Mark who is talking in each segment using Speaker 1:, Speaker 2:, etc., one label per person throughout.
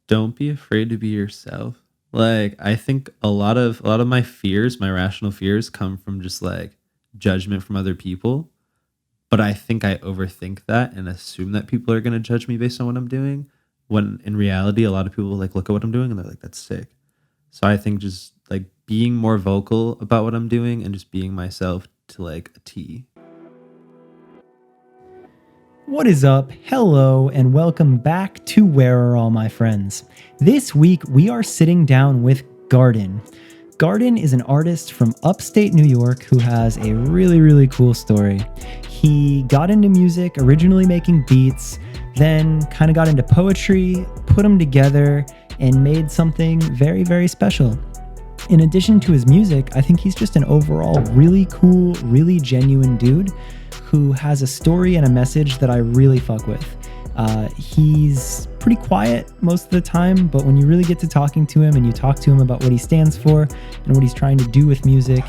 Speaker 1: Don't be afraid to be yourself. Like I think a lot of my fears, my rational fears come from just like judgment from other people. But I think I overthink that and assume that people are going to judge me based on what I'm doing. When in reality, a lot of people like look at what I'm doing and they're like, that's sick. So I think just like being more vocal about what I'm doing and just being myself to like a T.
Speaker 2: What is up? Hello, and welcome back to Where Are All My Friends? This week, we are sitting down with Guardin. Guardin is an artist from upstate New York who has a really cool story. He got into music, originally making beats, then kind of got into poetry, put them together, and made something very special. In addition to his music, I think he's just an overall really cool, really genuine dude who has a story and a message that I really fuck with. He's pretty quiet most of the time, but when you really get to talking to him and you talk to him about what he stands for and what he's trying to do with music,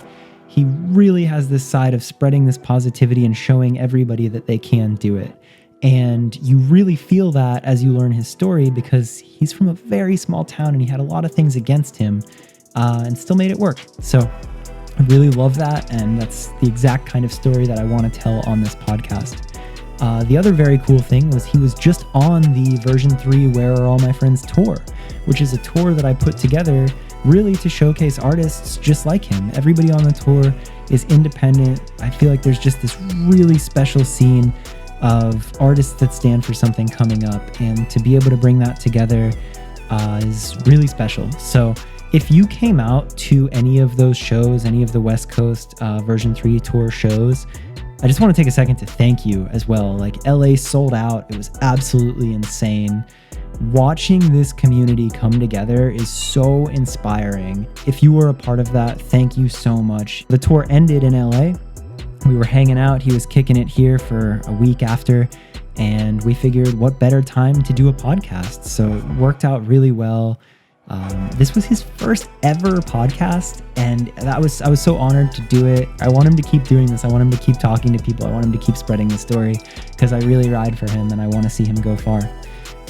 Speaker 2: he really has this side of spreading this positivity and showing everybody that they can do it. And you really feel that as you learn his story because he's from a very small town and he had a lot of things against him and still made it work. So I really love that, and that's the exact kind of story that I want to tell on this podcast. The other very cool thing was he was just on the version 3 Where Are All My Friends tour, which is a tour that I put together really to showcase artists just like him. Everybody on the tour is independent. I feel like there's just this really special scene of artists that stand for something coming up, and to be able to bring that together is really special. So if you came out to any of those shows, any of the West Coast version 3 tour shows, I just want to take a second to thank you as well. Like, LA sold out. It was absolutely insane. Watching this community come together is so inspiring. If you were a part of that, thank you so much. The tour ended in LA. We were hanging out. He was kicking it here for a week after, and we figured what better time to do a podcast. So it worked out really well. This was his first ever podcast, and I was so honored to do it. I want him to keep doing this. I want him to keep talking to people. I want him to keep spreading the story because I really ride for him and I want to see him go far.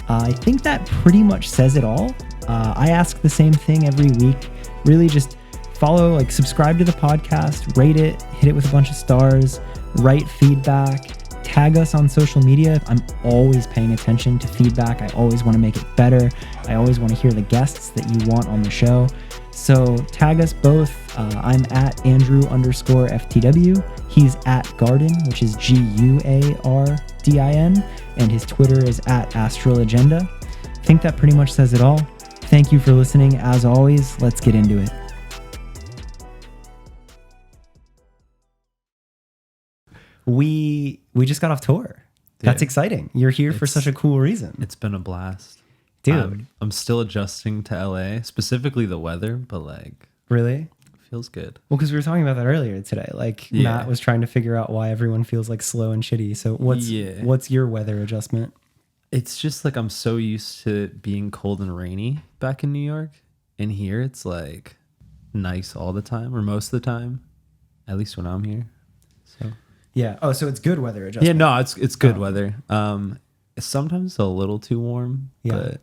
Speaker 2: I think that pretty much says it all. I ask the same thing every week. Really just follow, subscribe to the podcast, rate it, hit it with a bunch of stars, write feedback, tag us on social media. I'm always paying attention to feedback. I always want to make it better. I always want to hear the guests that you want on the show. So tag us both. I'm at Andrew_FTW. He's at Guardin, which is Guardin, and his Twitter is at AstralAgenda. I think that pretty much says it all. Thank you for listening. As always, let's get into it. We just got off tour. That's exciting. You're here for such a cool reason.
Speaker 1: It's been a blast.
Speaker 2: Dude.
Speaker 1: I'm still adjusting to LA, specifically the weather, but
Speaker 2: Really?
Speaker 1: it feels good.
Speaker 2: Well, because we were talking about that earlier today. Matt was trying to figure out why everyone feels slow and shitty. So what's your weather adjustment?
Speaker 1: It's just I'm so used to being cold and rainy back in New York, and here it's nice all the time, or most of the time, at least when I'm here. So
Speaker 2: yeah. Oh, so it's good weather adjustment.
Speaker 1: yeah, no, it's good weather. Sometimes a little too warm, but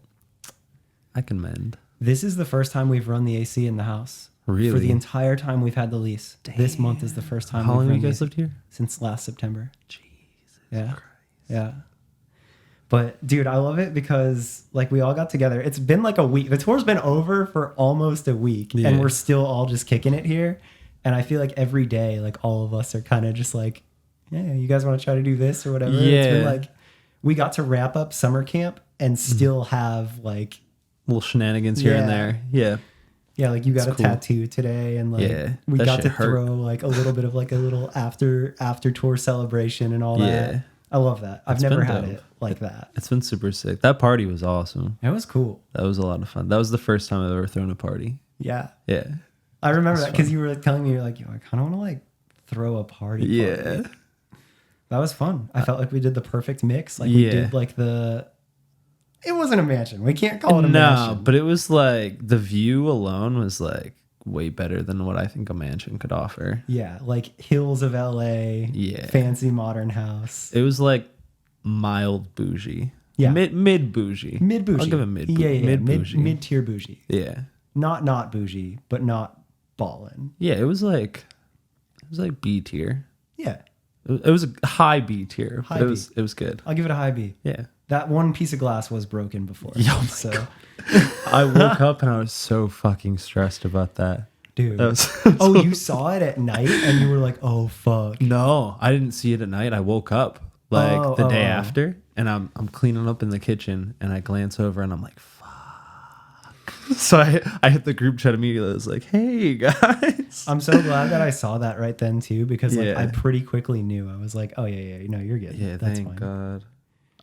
Speaker 1: I can mend.
Speaker 2: This is the first time we've run the AC in the house.
Speaker 1: Really?
Speaker 2: For the entire time we've had the lease. Damn. This month is the first time.
Speaker 1: How long have you guys lived here?
Speaker 2: Since last September.
Speaker 1: Jesus
Speaker 2: Christ. Yeah. But dude, I love it because we all got together. It's been a week. The tour's been over for almost a week, and we're still all just kicking it here. And I feel every day, all of us are kind of just yeah, you guys want to try to do this or whatever.
Speaker 1: Yeah.
Speaker 2: It's been we got to wrap up summer camp and still have
Speaker 1: little shenanigans here and there. Yeah.
Speaker 2: Yeah, you got a tattoo today, and we got to throw a little bit of a little after tour celebration and all that. I love that. I've never had it like that.
Speaker 1: It's been super sick. That party was awesome.
Speaker 2: It was cool.
Speaker 1: That was a lot of fun. That was the first time I've ever thrown a party.
Speaker 2: Yeah.
Speaker 1: Yeah.
Speaker 2: I remember that because you were telling me, you're yo, I kind of want to throw a party.
Speaker 1: Yeah.
Speaker 2: That was fun. I felt we did the perfect mix. We did it wasn't a mansion. We can't call it a mansion.
Speaker 1: No, but it was the view alone was way better than what I think a mansion could offer.
Speaker 2: Yeah, hills of LA.
Speaker 1: Yeah.
Speaker 2: Fancy modern house.
Speaker 1: It was mild bougie.
Speaker 2: Yeah.
Speaker 1: Mid bougie.
Speaker 2: Mid bougie.
Speaker 1: I'll give him mid.
Speaker 2: Yeah.
Speaker 1: Mid bougie.
Speaker 2: Mid tier bougie.
Speaker 1: Yeah.
Speaker 2: Not bougie, but not ballin'.
Speaker 1: Yeah. It was like B tier.
Speaker 2: Yeah.
Speaker 1: It was a high B tier.
Speaker 2: High
Speaker 1: But
Speaker 2: B.
Speaker 1: it was good.
Speaker 2: I'll give it a high B.
Speaker 1: Yeah.
Speaker 2: That one piece of glass was broken before.
Speaker 1: Oh my
Speaker 2: so,
Speaker 1: I woke up and I was so fucking stressed about that.
Speaker 2: dude.
Speaker 1: That was
Speaker 2: Oh, you saw it at night and you were like, oh, fuck.
Speaker 1: No, I didn't see it at night. I woke up like the day
Speaker 2: oh.
Speaker 1: after, and I'm cleaning up in the kitchen, and I glance over, and I'm like, "Fuck!" So I hit the group chat immediately. I was like, "Hey guys!"
Speaker 2: I'm so glad that I saw that right then too, because like
Speaker 1: Yeah.
Speaker 2: I pretty quickly knew. I was like, oh yeah, no, you're good.
Speaker 1: Yeah,
Speaker 2: That's
Speaker 1: thank
Speaker 2: fine.
Speaker 1: God.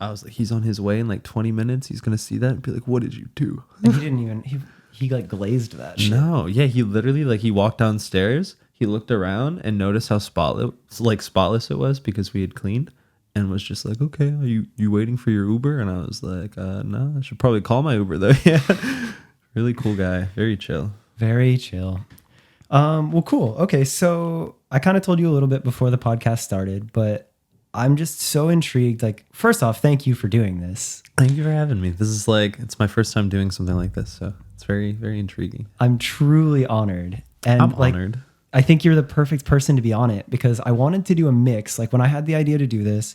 Speaker 1: I was like, he's on his way in like 20 minutes. He's gonna see that and be like, "What did you do?"
Speaker 2: And he didn't even he like glazed that shit.
Speaker 1: No, yeah, he literally like he walked downstairs. He looked around and noticed how spotless it was because we had cleaned, and was just like, "Okay, are you waiting for your Uber?" And I was like, "No, I should probably call my Uber though." Yeah, really cool guy, very chill.
Speaker 2: Very chill. Well, cool. Okay, so I kind of told you a little bit before the podcast started, but I'm just so intrigued. Like, first off, thank you for doing this.
Speaker 1: Thank you for having me. This is like it's my first time doing something like this, so it's very very intriguing.
Speaker 2: I'm truly honored. And
Speaker 1: I'm
Speaker 2: like,
Speaker 1: honored.
Speaker 2: I think you're the perfect person to be on it because I wanted to do a mix. Like when I had the idea to do this,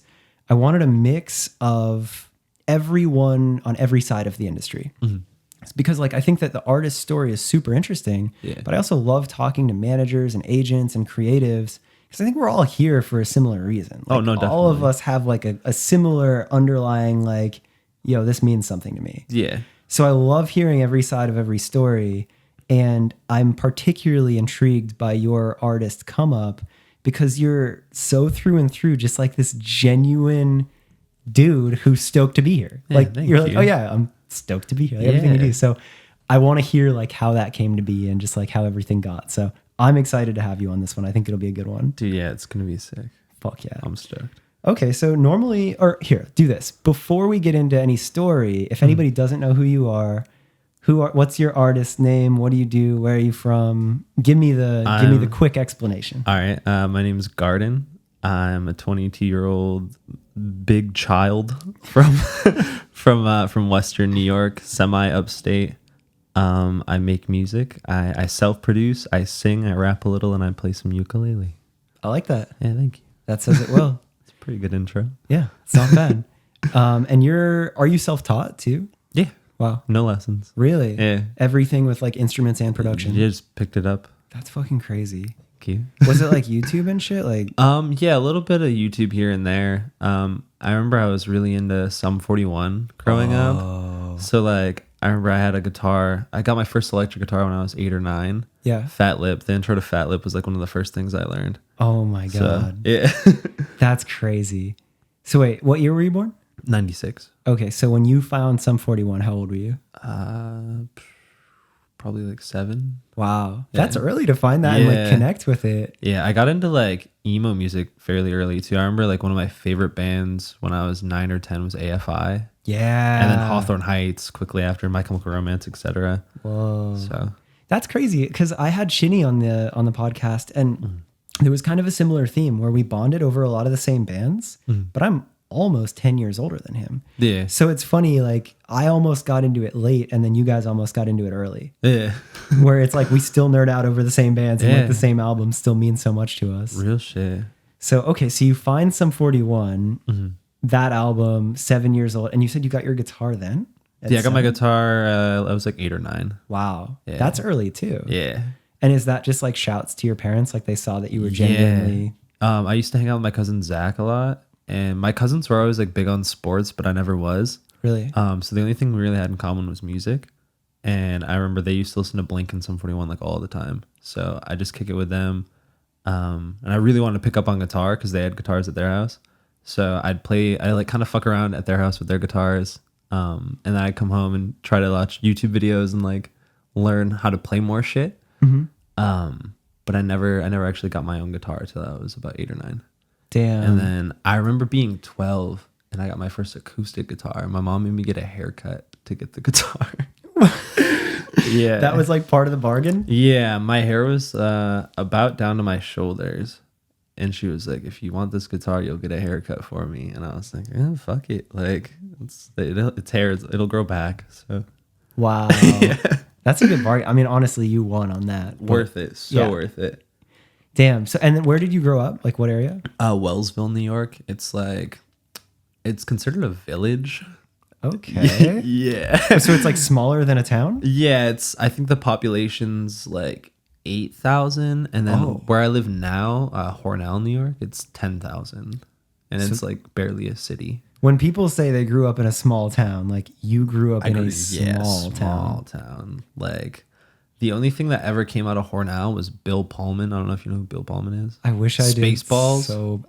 Speaker 2: I wanted a mix of everyone on every side of the industry.
Speaker 1: Mm-hmm.
Speaker 2: It's because like I think that the artist story is super interesting,
Speaker 1: Yeah.
Speaker 2: but I also love talking to managers and agents and creatives because I think we're all here for a similar reason.
Speaker 1: Oh,
Speaker 2: Like,
Speaker 1: no,
Speaker 2: all of
Speaker 1: definitely.
Speaker 2: us have like a similar underlying like, yo, this means something to me.
Speaker 1: Yeah.
Speaker 2: So I love hearing every side of every story. And I'm particularly intrigued by your artist come up because you're so through and through just like this genuine dude who's stoked to be here.
Speaker 1: Yeah,
Speaker 2: Like
Speaker 1: thank
Speaker 2: you're like,
Speaker 1: you.
Speaker 2: oh yeah, I'm stoked to be here. Like, everything you
Speaker 1: Yeah.
Speaker 2: do. So I want to hear like how that came to be and just like how everything got. So I'm excited to have you on this one. I think it'll be a good one.
Speaker 1: Dude, yeah, it's gonna be sick.
Speaker 2: Fuck yeah.
Speaker 1: I'm stoked.
Speaker 2: Okay, so normally, or here, do this. Before we get into any story, if anybody doesn't know who you are, what's your artist name? What do you do? Where are you from? Give me the quick explanation.
Speaker 1: All right. My name is Guardin. I'm a 22-year-old big child from from Western New York, semi-upstate. I make music. I self-produce. I sing. I rap a little, and I play some ukulele.
Speaker 2: I like that.
Speaker 1: Yeah, thank you.
Speaker 2: That says it well.
Speaker 1: It's a pretty good intro.
Speaker 2: Yeah, it's not bad. And are you self-taught too?
Speaker 1: Yeah.
Speaker 2: Wow.
Speaker 1: No lessons.
Speaker 2: Really?
Speaker 1: Yeah.
Speaker 2: Everything with like instruments and production.
Speaker 1: You just picked it up.
Speaker 2: That's fucking crazy.
Speaker 1: Thank you.
Speaker 2: Was it like YouTube and shit? Like,
Speaker 1: Yeah, a little bit of YouTube here and there. I remember I was really into Sum 41 growing up. So like I remember I had a guitar. I got my first electric guitar when I was 8 or 9.
Speaker 2: yeah.
Speaker 1: Fat Lip. The intro to Fat Lip was like one of the first things I learned.
Speaker 2: Oh my
Speaker 1: So
Speaker 2: God.
Speaker 1: yeah.
Speaker 2: That's crazy. So wait, what year were you born?
Speaker 1: 96.
Speaker 2: Okay, so when you found Sum 41, how old were you?
Speaker 1: Probably like 7.
Speaker 2: Wow.
Speaker 1: Yeah.
Speaker 2: That's early to find that and like
Speaker 1: Yeah.
Speaker 2: connect with it.
Speaker 1: Yeah, I got into like emo music fairly early too. I remember like one of my favorite bands when I was 9 or 10 was AFI.
Speaker 2: Yeah.
Speaker 1: And then Hawthorne Heights quickly after, My Chemical Romance, etc.
Speaker 2: Whoa.
Speaker 1: So
Speaker 2: That's crazy because I had Shinny on the podcast and there was kind of a similar theme where we bonded over a lot of the same bands, but I'm almost 10 years older than him.
Speaker 1: yeah.
Speaker 2: So it's funny, like I almost got into it late and then you guys almost got into it early.
Speaker 1: Yeah.
Speaker 2: Where it's like we still nerd out over the same bands and like
Speaker 1: Yeah.
Speaker 2: the same albums still mean so much to us.
Speaker 1: Real shit.
Speaker 2: So okay, so you find Sum 41, that album, 7 years old, and you said you got your guitar then? At
Speaker 1: Yeah, I got my
Speaker 2: 7?
Speaker 1: guitar. I was like 8 or 9.
Speaker 2: Wow,
Speaker 1: Yeah.
Speaker 2: that's early too.
Speaker 1: Yeah.
Speaker 2: And is that just like shouts to your parents, like they saw that you were genuinely?
Speaker 1: I used to hang out with my cousin Zach a lot, and my cousins were always like big on sports, but I never was.
Speaker 2: Really?
Speaker 1: So the only thing we really had in common was music. And I remember they used to listen to Blink and Sum 41 like all the time. So I just kick it with them. And I really wanted to pick up on guitar because they had guitars at their house. So I like kind of fuck around at their house with their guitars. And then I'd come home and try to watch YouTube videos and like learn how to play more shit. But I never actually got my own guitar till I was about 8 or 9.
Speaker 2: Damn.
Speaker 1: And then I remember being 12 and I got my first acoustic guitar. My mom made me get a haircut to get the guitar. Yeah.
Speaker 2: That was like part of the bargain?
Speaker 1: Yeah, my hair was about down to my shoulders. and she was like, if you want this guitar, you'll get a haircut for me. And I was like, yeah, fuck it. Like it's hair, it'll grow back. So
Speaker 2: Wow.
Speaker 1: yeah,
Speaker 2: That's a good bargain. I mean, honestly, you won on that. But
Speaker 1: worth it. So
Speaker 2: yeah.
Speaker 1: worth it.
Speaker 2: Damn. So, and then where did you grow up? Like what area?
Speaker 1: Wellsville, New York. It's considered a village.
Speaker 2: Okay.
Speaker 1: Yeah.
Speaker 2: So it's like smaller than a town?
Speaker 1: Yeah, I think the population's like 8,000, and then where I live now, Hornell, New York, it's 10,000, and it's like barely a city.
Speaker 2: When people say they grew up in a small town, like you grew up in a small
Speaker 1: town. Like the only thing that ever came out of Hornell was Bill Pullman. I don't know if you know who Bill Pullman is.
Speaker 2: I wish I did.
Speaker 1: Spaceballs.
Speaker 2: So,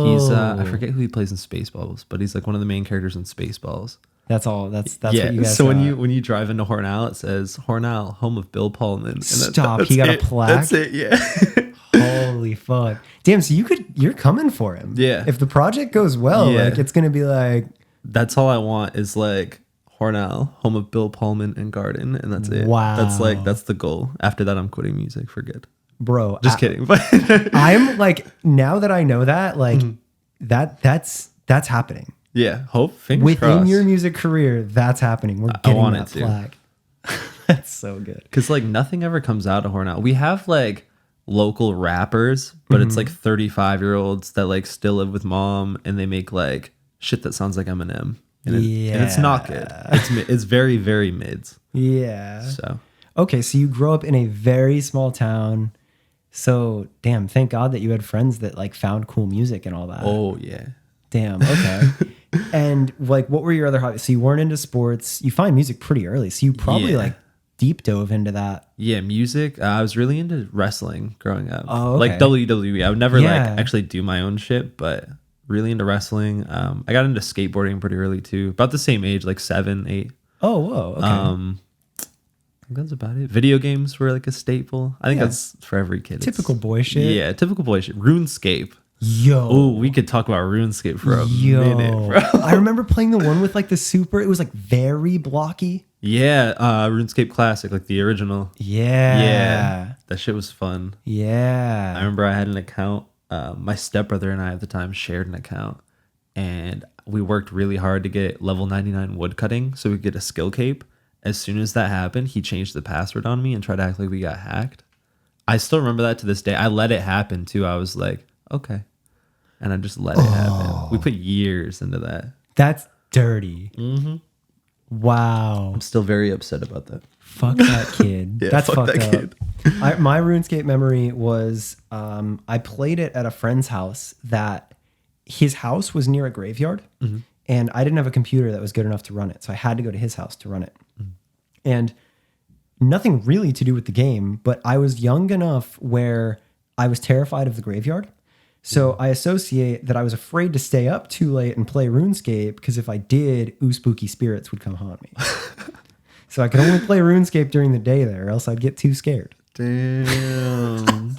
Speaker 1: he's I forget who he plays in Spaceballs, but he's like one of the main characters in Spaceballs.
Speaker 2: That's all. That's
Speaker 1: yeah.
Speaker 2: What you guys.
Speaker 1: So when you drive into Hornell, it says Hornell, home of Bill Pullman. And
Speaker 2: Stop. He got a plaque.
Speaker 1: That's it. Yeah.
Speaker 2: Holy fuck. Damn. So you're coming for him.
Speaker 1: Yeah.
Speaker 2: If the project goes well, like it's gonna be like.
Speaker 1: That's all I want is like Hornell, home of Bill Pullman and Guardin, and that's it.
Speaker 2: Wow.
Speaker 1: That's the goal. After that, I'm quitting music for good.
Speaker 2: Bro.
Speaker 1: Just kidding. But
Speaker 2: I'm like, now that I know that, like that's happening.
Speaker 1: Yeah. Fingers
Speaker 2: Within
Speaker 1: crossed.
Speaker 2: your music career, that's happening. We're getting that plaque. That's so good.
Speaker 1: Because like nothing ever comes out of Hornell. We have like local rappers, but it's like 35-year-olds that like still live with mom, and they make like shit that sounds like Eminem. And it's not good. It's very, very mids.
Speaker 2: Yeah.
Speaker 1: So
Speaker 2: okay, so you grow up in a very small town. So damn, thank God that you had friends that like found cool music and all that.
Speaker 1: Oh yeah.
Speaker 2: Damn. Okay. And like, what were your other hobbies? So you weren't into sports. You find music pretty early, so you probably like deep dove into that.
Speaker 1: Yeah, music. I was really into wrestling growing up.
Speaker 2: Oh, okay.
Speaker 1: Like WWE. I would never like actually do my own shit, but really into wrestling. I got into skateboarding pretty early too. About the same age, like 7, 8.
Speaker 2: Oh, whoa. Okay.
Speaker 1: I think that's about it. Video games were like a staple. I think that's for every kid.
Speaker 2: Typical boy shit.
Speaker 1: Yeah, typical boy shit. RuneScape.
Speaker 2: Yo.
Speaker 1: Oh, we could talk about RuneScape for a minute, bro.
Speaker 2: I remember playing the one with like the super, it was like very blocky.
Speaker 1: Yeah, RuneScape Classic, like the original.
Speaker 2: Yeah.
Speaker 1: Yeah. That shit was fun.
Speaker 2: Yeah.
Speaker 1: I remember I had an account. My stepbrother and I at the time shared an account, and we worked really hard to get level 99 woodcutting so we could get a skill cape. As soon as that happened, he changed the password on me and tried to act like we got hacked. I still remember that to this day. I let it happen too. I was like, okay. And I just let it happen. We put years into that.
Speaker 2: That's dirty.
Speaker 1: Mm-hmm.
Speaker 2: Wow.
Speaker 1: I'm still very upset about that.
Speaker 2: Fuck that kid.
Speaker 1: Yeah,
Speaker 2: that's
Speaker 1: fuck
Speaker 2: fucked
Speaker 1: that
Speaker 2: up.
Speaker 1: kid.
Speaker 2: My RuneScape memory was I played it at a friend's house that his house was near a graveyard, and I didn't have a computer that was good enough to run it. So I had to go to his house to run it. And nothing really to do with the game, but I was young enough where I was terrified of the graveyard. So I associate that I was afraid to stay up too late and play RuneScape because if I did, spooky spirits would come haunt me. So I could only play RuneScape during the day there, or else I'd get too scared.
Speaker 1: Damn.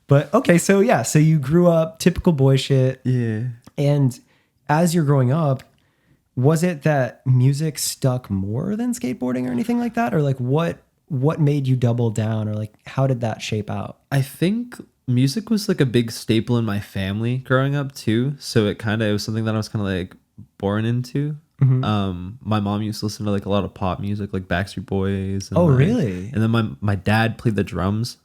Speaker 2: But okay, so yeah, so you grew up typical boy shit.
Speaker 1: Yeah.
Speaker 2: And as you're growing up, was it that music stuck more than skateboarding or anything like that? Or like what made you double down, or like how did that shape out?
Speaker 1: I think music was like a big staple in my family growing up too. So it was something that I was kind of like born into. My mom used to listen to like a lot of pop music, like Backstreet Boys. And
Speaker 2: Really?
Speaker 1: And then my dad played the drums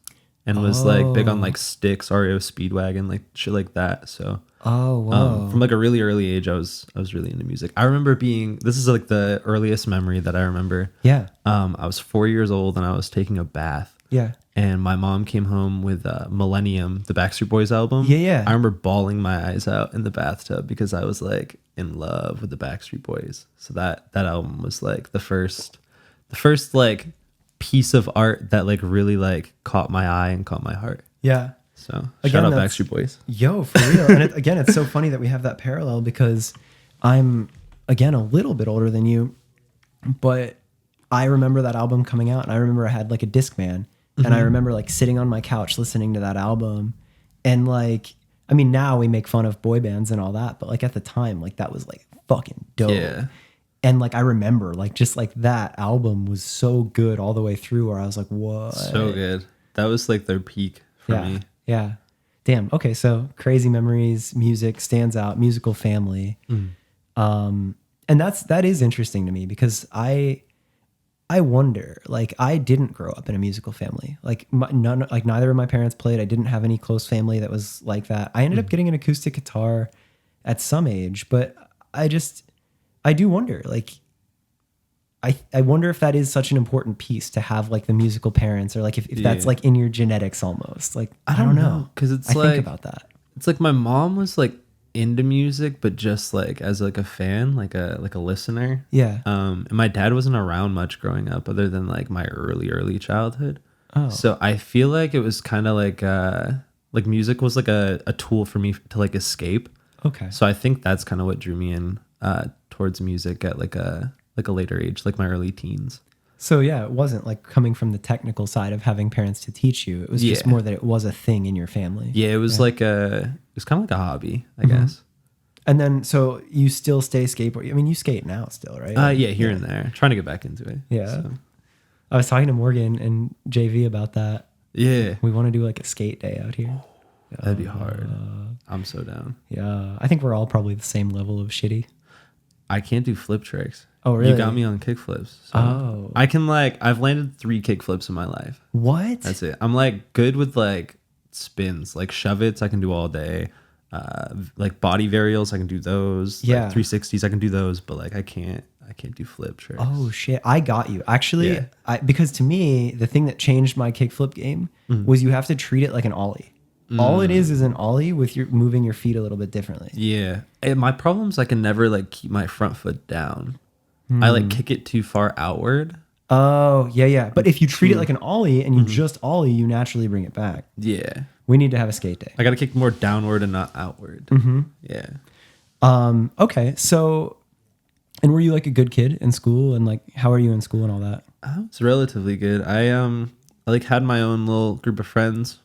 Speaker 1: and was like big on like Styx, REO Speedwagon, like shit like that. So from like a really early age, I was really into music. I remember this is like the earliest memory that I remember.
Speaker 2: Yeah.
Speaker 1: I was 4 years old and I was taking a bath.
Speaker 2: Yeah.
Speaker 1: And my mom came home with Millennium, the Backstreet Boys album.
Speaker 2: Yeah, yeah.
Speaker 1: I remember bawling my eyes out in the bathtub because I was like in love with the Backstreet Boys. So that album was like the first like piece of art that like really like caught my eye and caught my heart.
Speaker 2: Yeah.
Speaker 1: So
Speaker 2: Again,
Speaker 1: shout out Backstreet Boys.
Speaker 2: Yo, for real. And again, it's so funny that we have that parallel because I'm, again, a little bit older than you, but I remember that album coming out and I remember I had like a Discman and I remember like sitting on my couch listening to that album and like, I mean, now we make fun of boy bands and all that, but like at the time, like that was like fucking dope.
Speaker 1: Yeah.
Speaker 2: And like, I remember like, just like that album was so good all the way through where I was like, what?
Speaker 1: So good. That was like their peak for me.
Speaker 2: Yeah. Damn. Okay, so crazy memories, music stands out, musical family.
Speaker 1: Mm.
Speaker 2: And that is interesting to me because I wonder, like I didn't grow up in a musical family. Like neither of my parents played. I didn't have any close family that was like that. I ended up getting an acoustic guitar at some age, but I do wonder, like I wonder if that is such an important piece to have like the musical parents, or like if that's
Speaker 1: Yeah.
Speaker 2: like in your genetics almost. Like
Speaker 1: I
Speaker 2: I don't
Speaker 1: don't
Speaker 2: know.
Speaker 1: know, because it's
Speaker 2: I think
Speaker 1: like
Speaker 2: about that.
Speaker 1: it's like my mom was like into music, but just like as like a fan, like a listener.
Speaker 2: Yeah.
Speaker 1: And my dad wasn't around much growing up, other than like my early childhood.
Speaker 2: Oh.
Speaker 1: So I feel like it was kind of like music was like a tool for me to like escape.
Speaker 2: Okay.
Speaker 1: So I think that's kind of what drew me in towards music at like a later age, like my early teens.
Speaker 2: So yeah, it wasn't like coming from the technical side of having parents to teach you. It was just
Speaker 1: Yeah.
Speaker 2: more that it was a thing in your family.
Speaker 1: Yeah, it was it was kind of like a hobby, I
Speaker 2: Mm-hmm.
Speaker 1: guess.
Speaker 2: And then, so you still stay skateboard. I mean, you skate now still, right?
Speaker 1: Yeah, here and there, trying to get back into it.
Speaker 2: Yeah.
Speaker 1: So,
Speaker 2: I was talking to Morgan and JV about that.
Speaker 1: yeah,
Speaker 2: We want to do like a skate day out here.
Speaker 1: that'd be hard. I'm so down.
Speaker 2: Yeah. I think we're all probably the same level of shitty.
Speaker 1: I can't do flip tricks.
Speaker 2: Oh, really?
Speaker 1: You got me on kickflips. So
Speaker 2: Oh.
Speaker 1: I can I've landed 3 kickflips in my life.
Speaker 2: What?
Speaker 1: That's it. I'm like good with like spins, like shove-its I can do all day. Like body varials I can do those.
Speaker 2: Yeah.
Speaker 1: Like 360s I can do those, but like I can't do flip tricks.
Speaker 2: Oh shit. I got you. Actually,
Speaker 1: Yeah.
Speaker 2: because to me, the thing that changed my kickflip game
Speaker 1: Mm-hmm.
Speaker 2: was you have to treat it like an ollie. All it is an ollie with your moving your feet a little bit differently.
Speaker 1: Yeah. And my problem is I can never like keep my front foot down. I like kick it too far outward.
Speaker 2: Oh, yeah, yeah. But if you treat it like an ollie and you just ollie, you naturally bring it back.
Speaker 1: Yeah.
Speaker 2: We need to have a skate day.
Speaker 1: I got to kick more downward and not outward. Yeah.
Speaker 2: Okay. So, and were you like a good kid in school, and like how are you in school and all that?
Speaker 1: It's relatively good. I like had my own little group of friends.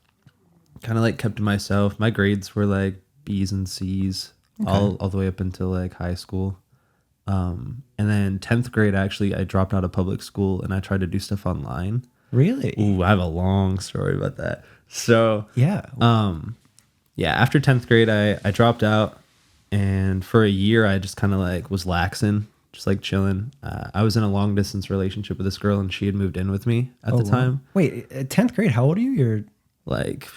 Speaker 1: Kind of like kept to myself. My grades were like B's and C's all the way up until like high school. And then 10th grade, actually, I dropped out of public school and I tried to do stuff online.
Speaker 2: Really?
Speaker 1: Ooh, I have a long story about that. So,
Speaker 2: Yeah.
Speaker 1: yeah, after 10th grade, I dropped out. And for a year, I just kind of like was laxing, just like chilling. I was in a long distance relationship with this girl and she had moved in with me at the
Speaker 2: wow.
Speaker 1: time.
Speaker 2: Wait, 10th grade, how old are you? You're
Speaker 1: Like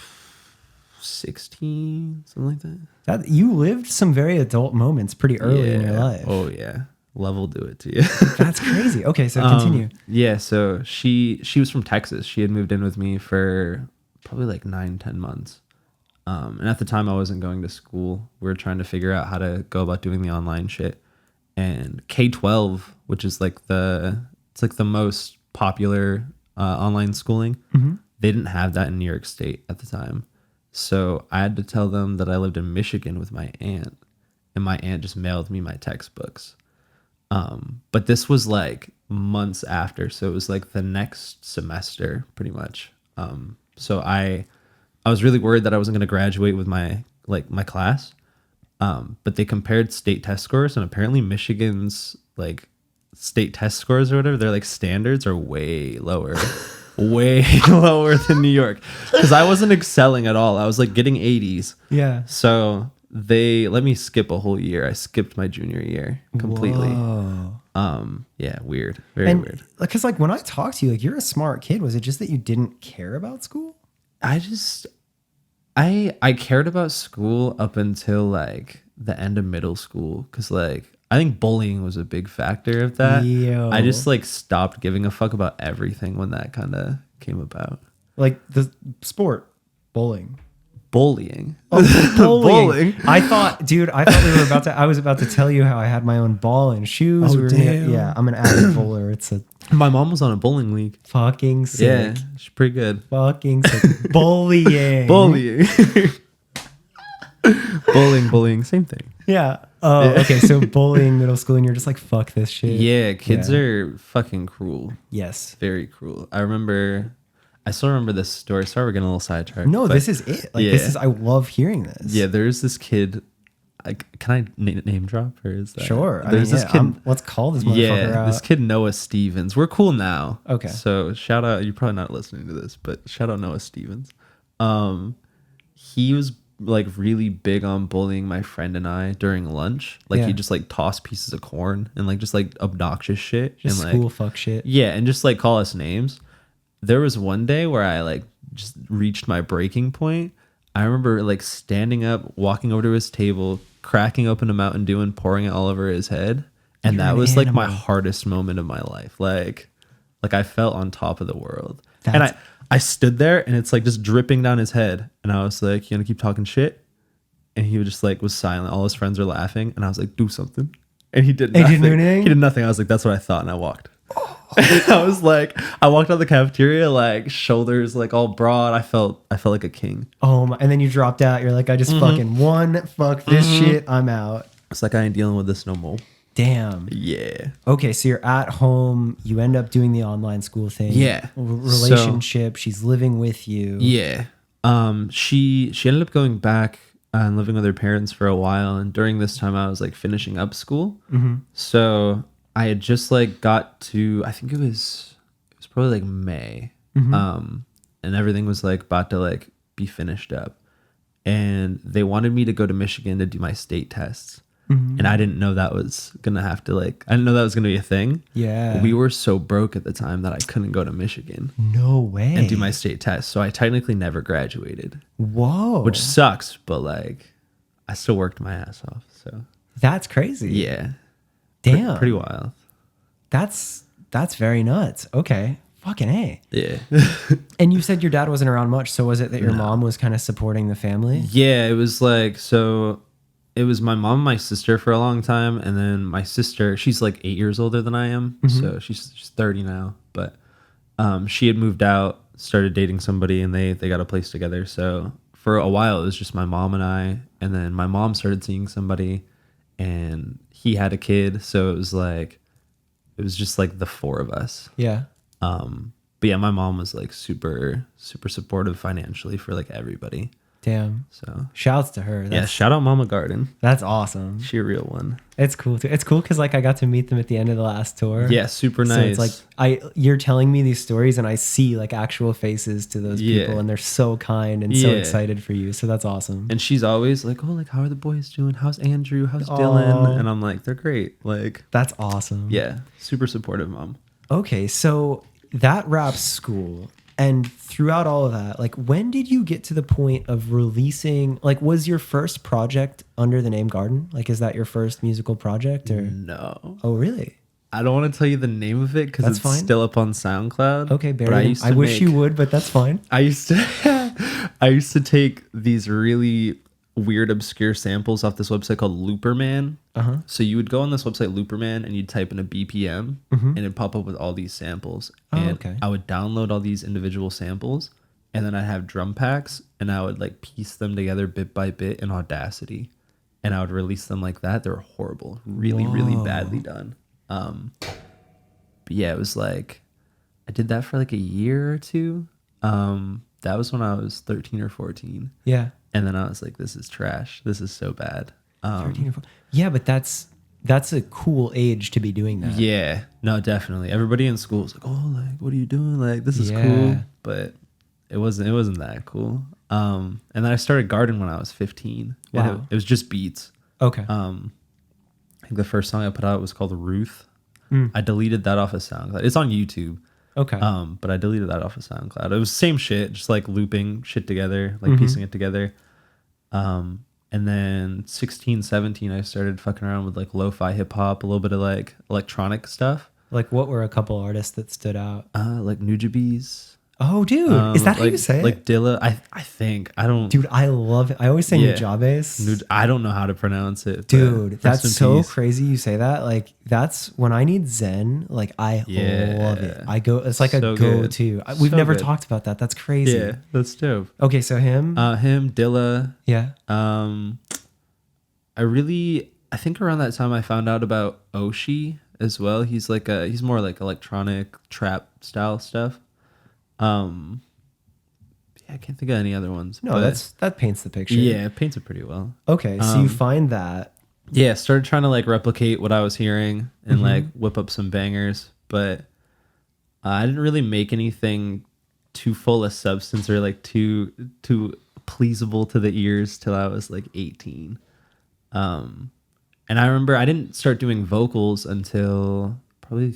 Speaker 1: 16, something like that.
Speaker 2: you lived some very adult moments pretty early in your
Speaker 1: Yeah.
Speaker 2: life.
Speaker 1: Oh, yeah. Love will do it to you.
Speaker 2: That's crazy. Okay, so continue.
Speaker 1: Yeah, so she was from Texas. She had moved in with me for probably like 9-10 months. And at the time I wasn't going to school. We were trying to figure out how to go about doing the online shit. And K-12, which is like it's like the most popular online schooling, they didn't have that in New York State at the time. So I had to tell them that I lived in Michigan with my aunt, and my aunt just mailed me my textbooks. But this was like months after, so it was like the next semester pretty much. So I was really worried that I wasn't going to graduate with my class. But they compared state test scores, and apparently Michigan's like state test scores or whatever, their like standards are way lower. Way lower than New York, because I wasn't excelling at all. I was like getting 80s.
Speaker 2: Yeah.
Speaker 1: So they let me skip a whole year. I skipped my junior year completely.
Speaker 2: Whoa.
Speaker 1: Yeah, weird. Very weird.
Speaker 2: Because like when I talked to you, like you're a smart kid. Was it just that you didn't care about school?
Speaker 1: I cared about school up until like the end of middle school, because like I think bullying was a big factor of that.
Speaker 2: Yo.
Speaker 1: I just like stopped giving a fuck about everything when that kind of came about.
Speaker 2: Like the sport, bowling.
Speaker 1: Bullying.
Speaker 2: Oh, bowling.
Speaker 1: Bowling.
Speaker 2: I thought we were about to. I was about to tell you how I had my own ball and shoes.
Speaker 1: Oh, damn.
Speaker 2: Yeah, I'm an avid bowler. It's a
Speaker 1: My mom was on a bowling league.
Speaker 2: fucking sick.
Speaker 1: Yeah, she's pretty good.
Speaker 2: Fucking sick. Bullying.
Speaker 1: Bullying. Bullying, same thing.
Speaker 2: Yeah. Oh, okay. So bullying middle school, and you're just like, fuck this shit.
Speaker 1: Yeah, kids are fucking cruel.
Speaker 2: Yes.
Speaker 1: Very cruel. I still remember this story. Sorry, we're getting a little sidetracked.
Speaker 2: No,
Speaker 1: but
Speaker 2: this is it. Like this is. I love hearing this.
Speaker 1: Yeah, there's this kid. Can I name drop, or is that
Speaker 2: Sure.
Speaker 1: There's this kid.
Speaker 2: Let's call this motherfucker out.
Speaker 1: This kid Noah Stevens. We're cool now.
Speaker 2: Okay.
Speaker 1: So shout out. You're probably not listening to this, but shout out Noah Stevens. he was like really big on bullying my friend and I during lunch. Like
Speaker 2: Yeah.
Speaker 1: he just like toss pieces of corn and like just like obnoxious shit
Speaker 2: Just
Speaker 1: and
Speaker 2: school
Speaker 1: like
Speaker 2: fuck shit.
Speaker 1: yeah, and just like call us names. There was one day where I like just reached my breaking point. I remember like standing up, walking over to his table, cracking open a Mountain Dew and pouring it all over his head. And
Speaker 2: You're
Speaker 1: that
Speaker 2: an
Speaker 1: was like my
Speaker 2: animal.
Speaker 1: hardest moment of my life. Like I felt on top of the world. And
Speaker 2: That's-
Speaker 1: I stood there and it's like just dripping down his head. And I was like, you gonna keep talking shit? And he was just like was silent. All his friends were laughing. And I was like, do something. And he did
Speaker 2: He
Speaker 1: nothing.
Speaker 2: didn't do anything?
Speaker 1: He did nothing. I was like, that's what I thought. And I walked. I was like, I walked out the cafeteria, like shoulders like all broad. I felt like a king.
Speaker 2: Oh my, and then you dropped out. You're like, I just fucking won. Fuck this shit. I'm out.
Speaker 1: It's like I ain't dealing with this no more.
Speaker 2: Damn.
Speaker 1: Yeah.
Speaker 2: Okay, so you're at home. You end up doing the online school thing.
Speaker 1: Yeah.
Speaker 2: Relationship. She's living with you.
Speaker 1: Yeah. She ended up going back and living with her parents for a while, and during this time I was like finishing up school. So I had just like got to, I think it was probably like May. And everything was like about to like be finished up. And they wanted me to go to Michigan to do my state tests. And I didn't know that was gonna have to like, I didn't know that was gonna be a thing.
Speaker 2: Yeah.
Speaker 1: We were so broke at the time that I couldn't go to Michigan
Speaker 2: No way.
Speaker 1: and do my state test. So I technically never graduated,
Speaker 2: Whoa.
Speaker 1: which sucks, but like I still worked my ass off. So
Speaker 2: That's crazy.
Speaker 1: yeah.
Speaker 2: Damn.
Speaker 1: Pretty wild.
Speaker 2: That's very nuts. Okay. Fucking A.
Speaker 1: Yeah.
Speaker 2: And you said your dad wasn't around much, so was it that your mom was kind of supporting the family?
Speaker 1: Yeah, it was like, so it was my mom and my sister for a long time. And then my sister, she's like 8 years older than I am. So she's 30 now. But she had moved out, started dating somebody, and they got a place together. So for a while, it was just my mom and I. And then my mom started seeing somebody and he had a kid. So it was just like the four of us.
Speaker 2: Yeah.
Speaker 1: But yeah, my mom was like super, super supportive financially for like everybody.
Speaker 2: Damn.
Speaker 1: So
Speaker 2: Shouts to her.
Speaker 1: yeah, shout out Mama Guardin.
Speaker 2: That's awesome.
Speaker 1: She a real one.
Speaker 2: It's cool too. It's cool because like I got to meet them at the end of the last tour.
Speaker 1: Yeah, super
Speaker 2: So
Speaker 1: nice.
Speaker 2: it's like you're telling me these stories and I see like actual faces to those people and they're so kind and so
Speaker 1: Yeah.
Speaker 2: excited for you. So that's awesome.
Speaker 1: And she's always like, oh, like, how are the boys doing? How's Andrew? How's
Speaker 2: Aw.
Speaker 1: Dylan? And I'm like, they're great. Like,
Speaker 2: That's awesome.
Speaker 1: yeah, super supportive mom.
Speaker 2: Okay, so that wraps school. And throughout all of that, like when did you get to the point of releasing, like was your first project under the name Guardin? Like is that your first musical project or?
Speaker 1: No.
Speaker 2: Oh, really?
Speaker 1: I don't want to tell you the name of it because
Speaker 2: That's
Speaker 1: it's
Speaker 2: fine.
Speaker 1: still up on SoundCloud.
Speaker 2: Okay,
Speaker 1: but
Speaker 2: Barry. I wish you would, but that's fine.
Speaker 1: I used to take these really weird obscure samples off this website called Looperman. So you would go on this website Looperman and you'd type in a BPM and it'd pop up with all these samples. And
Speaker 2: okay.
Speaker 1: I would download all these individual samples and then I'd have drum packs and I would like piece them together bit by bit in Audacity and I would release them like that. They were horrible, really badly done. But yeah, it was like I did that for like a year or two. That was when I was 13 or 14.
Speaker 2: Yeah.
Speaker 1: And then I was like, this is trash. This is so bad.
Speaker 2: 13 or 14. Yeah, but that's a cool age to be doing that.
Speaker 1: Yeah, no, definitely. Everybody in school was like, oh, like, what are you doing? Like, this is
Speaker 2: Yeah.
Speaker 1: cool. But it wasn't that cool. And then I started Guardin when I was 15. And
Speaker 2: Wow.
Speaker 1: it was just beats.
Speaker 2: Okay.
Speaker 1: I think the first song I put out was called Ruth. I deleted that off of SoundCloud. It's on YouTube.
Speaker 2: Okay.
Speaker 1: But I deleted that off of SoundCloud. It was same shit, just like looping shit together, like piecing it together. And then 16, 17, I started fucking around with like lo-fi hip hop, a little bit of like electronic stuff.
Speaker 2: Like what were a couple artists that stood out?
Speaker 1: Like Nujabes.
Speaker 2: Oh, dude. Is that how
Speaker 1: like,
Speaker 2: you say it?
Speaker 1: Like Dilla. I think. I don't.
Speaker 2: Dude, I love it. I always say
Speaker 1: Yeah.
Speaker 2: Nujabes.
Speaker 1: I don't know how to pronounce it. but
Speaker 2: Dude,
Speaker 1: rest
Speaker 2: that's
Speaker 1: in
Speaker 2: so
Speaker 1: peace.
Speaker 2: crazy you say that. Like that's when I need Zen, like I
Speaker 1: Yeah.
Speaker 2: love it. It's like a
Speaker 1: So good.
Speaker 2: go-to. We've
Speaker 1: So
Speaker 2: never
Speaker 1: good.
Speaker 2: talked about that. That's crazy.
Speaker 1: Yeah, that's dope.
Speaker 2: Okay, so him.
Speaker 1: Him, Dilla.
Speaker 2: Yeah.
Speaker 1: I think around that time I found out about Oshi as well. He's more like electronic trap style stuff. Yeah, I can't think of any other ones.
Speaker 2: No,
Speaker 1: but
Speaker 2: that paints the picture.
Speaker 1: yeah, it paints it pretty well.
Speaker 2: Okay, so you find that.
Speaker 1: Yeah, started trying to like replicate what I was hearing and like whip up some bangers, but I didn't really make anything too full of substance or like too pleasable to the ears till I was like 18. And I remember I didn't start doing vocals until probably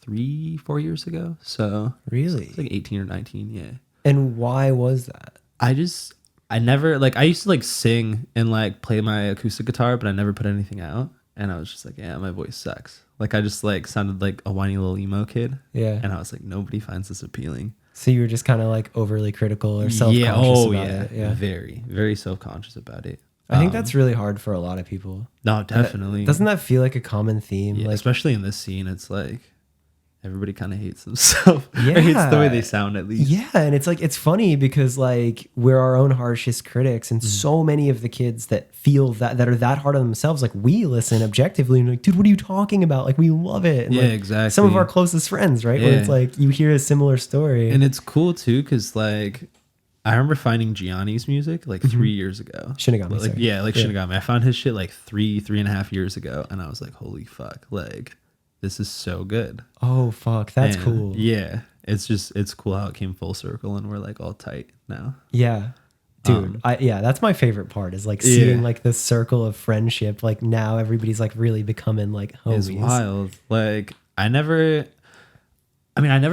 Speaker 1: 3-4 years ago. So
Speaker 2: Really?
Speaker 1: it's like 18 or 19. Yeah.
Speaker 2: And why was that?
Speaker 1: I never like, I used to like sing and like play my acoustic guitar, but I never put anything out. And I was just like, yeah, my voice sucks. Like I just like sounded like a whiny little emo kid.
Speaker 2: Yeah.
Speaker 1: And I was like, nobody finds this appealing.
Speaker 2: So you were just kind of like overly critical or self-conscious about it. Yeah.
Speaker 1: Very, very self-conscious about it.
Speaker 2: I think that's really hard for a lot of people.
Speaker 1: No, definitely.
Speaker 2: Doesn't that feel like a common theme?
Speaker 1: Yeah,
Speaker 2: Like,
Speaker 1: especially in this scene, it's like everybody kind of hates themselves.
Speaker 2: Yeah.
Speaker 1: Or hates the way they sound, at least.
Speaker 2: yeah, and it's like it's funny because like we're our own harshest critics, and so many of the kids that feel that are that hard on themselves, like we listen objectively and like, dude, what are you talking about? Like we love it. And,
Speaker 1: Yeah,
Speaker 2: like,
Speaker 1: exactly.
Speaker 2: Some of our closest friends, right? Where it's
Speaker 1: Yeah.
Speaker 2: like you hear a similar story.
Speaker 1: And it's cool too, because like I remember finding Gianni's music like 3 years ago.
Speaker 2: Shinigami,
Speaker 1: Like,
Speaker 2: sorry.
Speaker 1: yeah, like Shinigami. I found his shit like 3.5 years ago, and I was like, holy fuck, like this is so good.
Speaker 2: Oh fuck, that's
Speaker 1: And,
Speaker 2: cool.
Speaker 1: Yeah, it's cool how it came full circle, and we're like all tight now.
Speaker 2: Yeah. Dude, that's my favorite part is like seeing
Speaker 1: Yeah.
Speaker 2: like this circle of friendship. Like now everybody's like really becoming like homies.
Speaker 1: It's wild. Like I never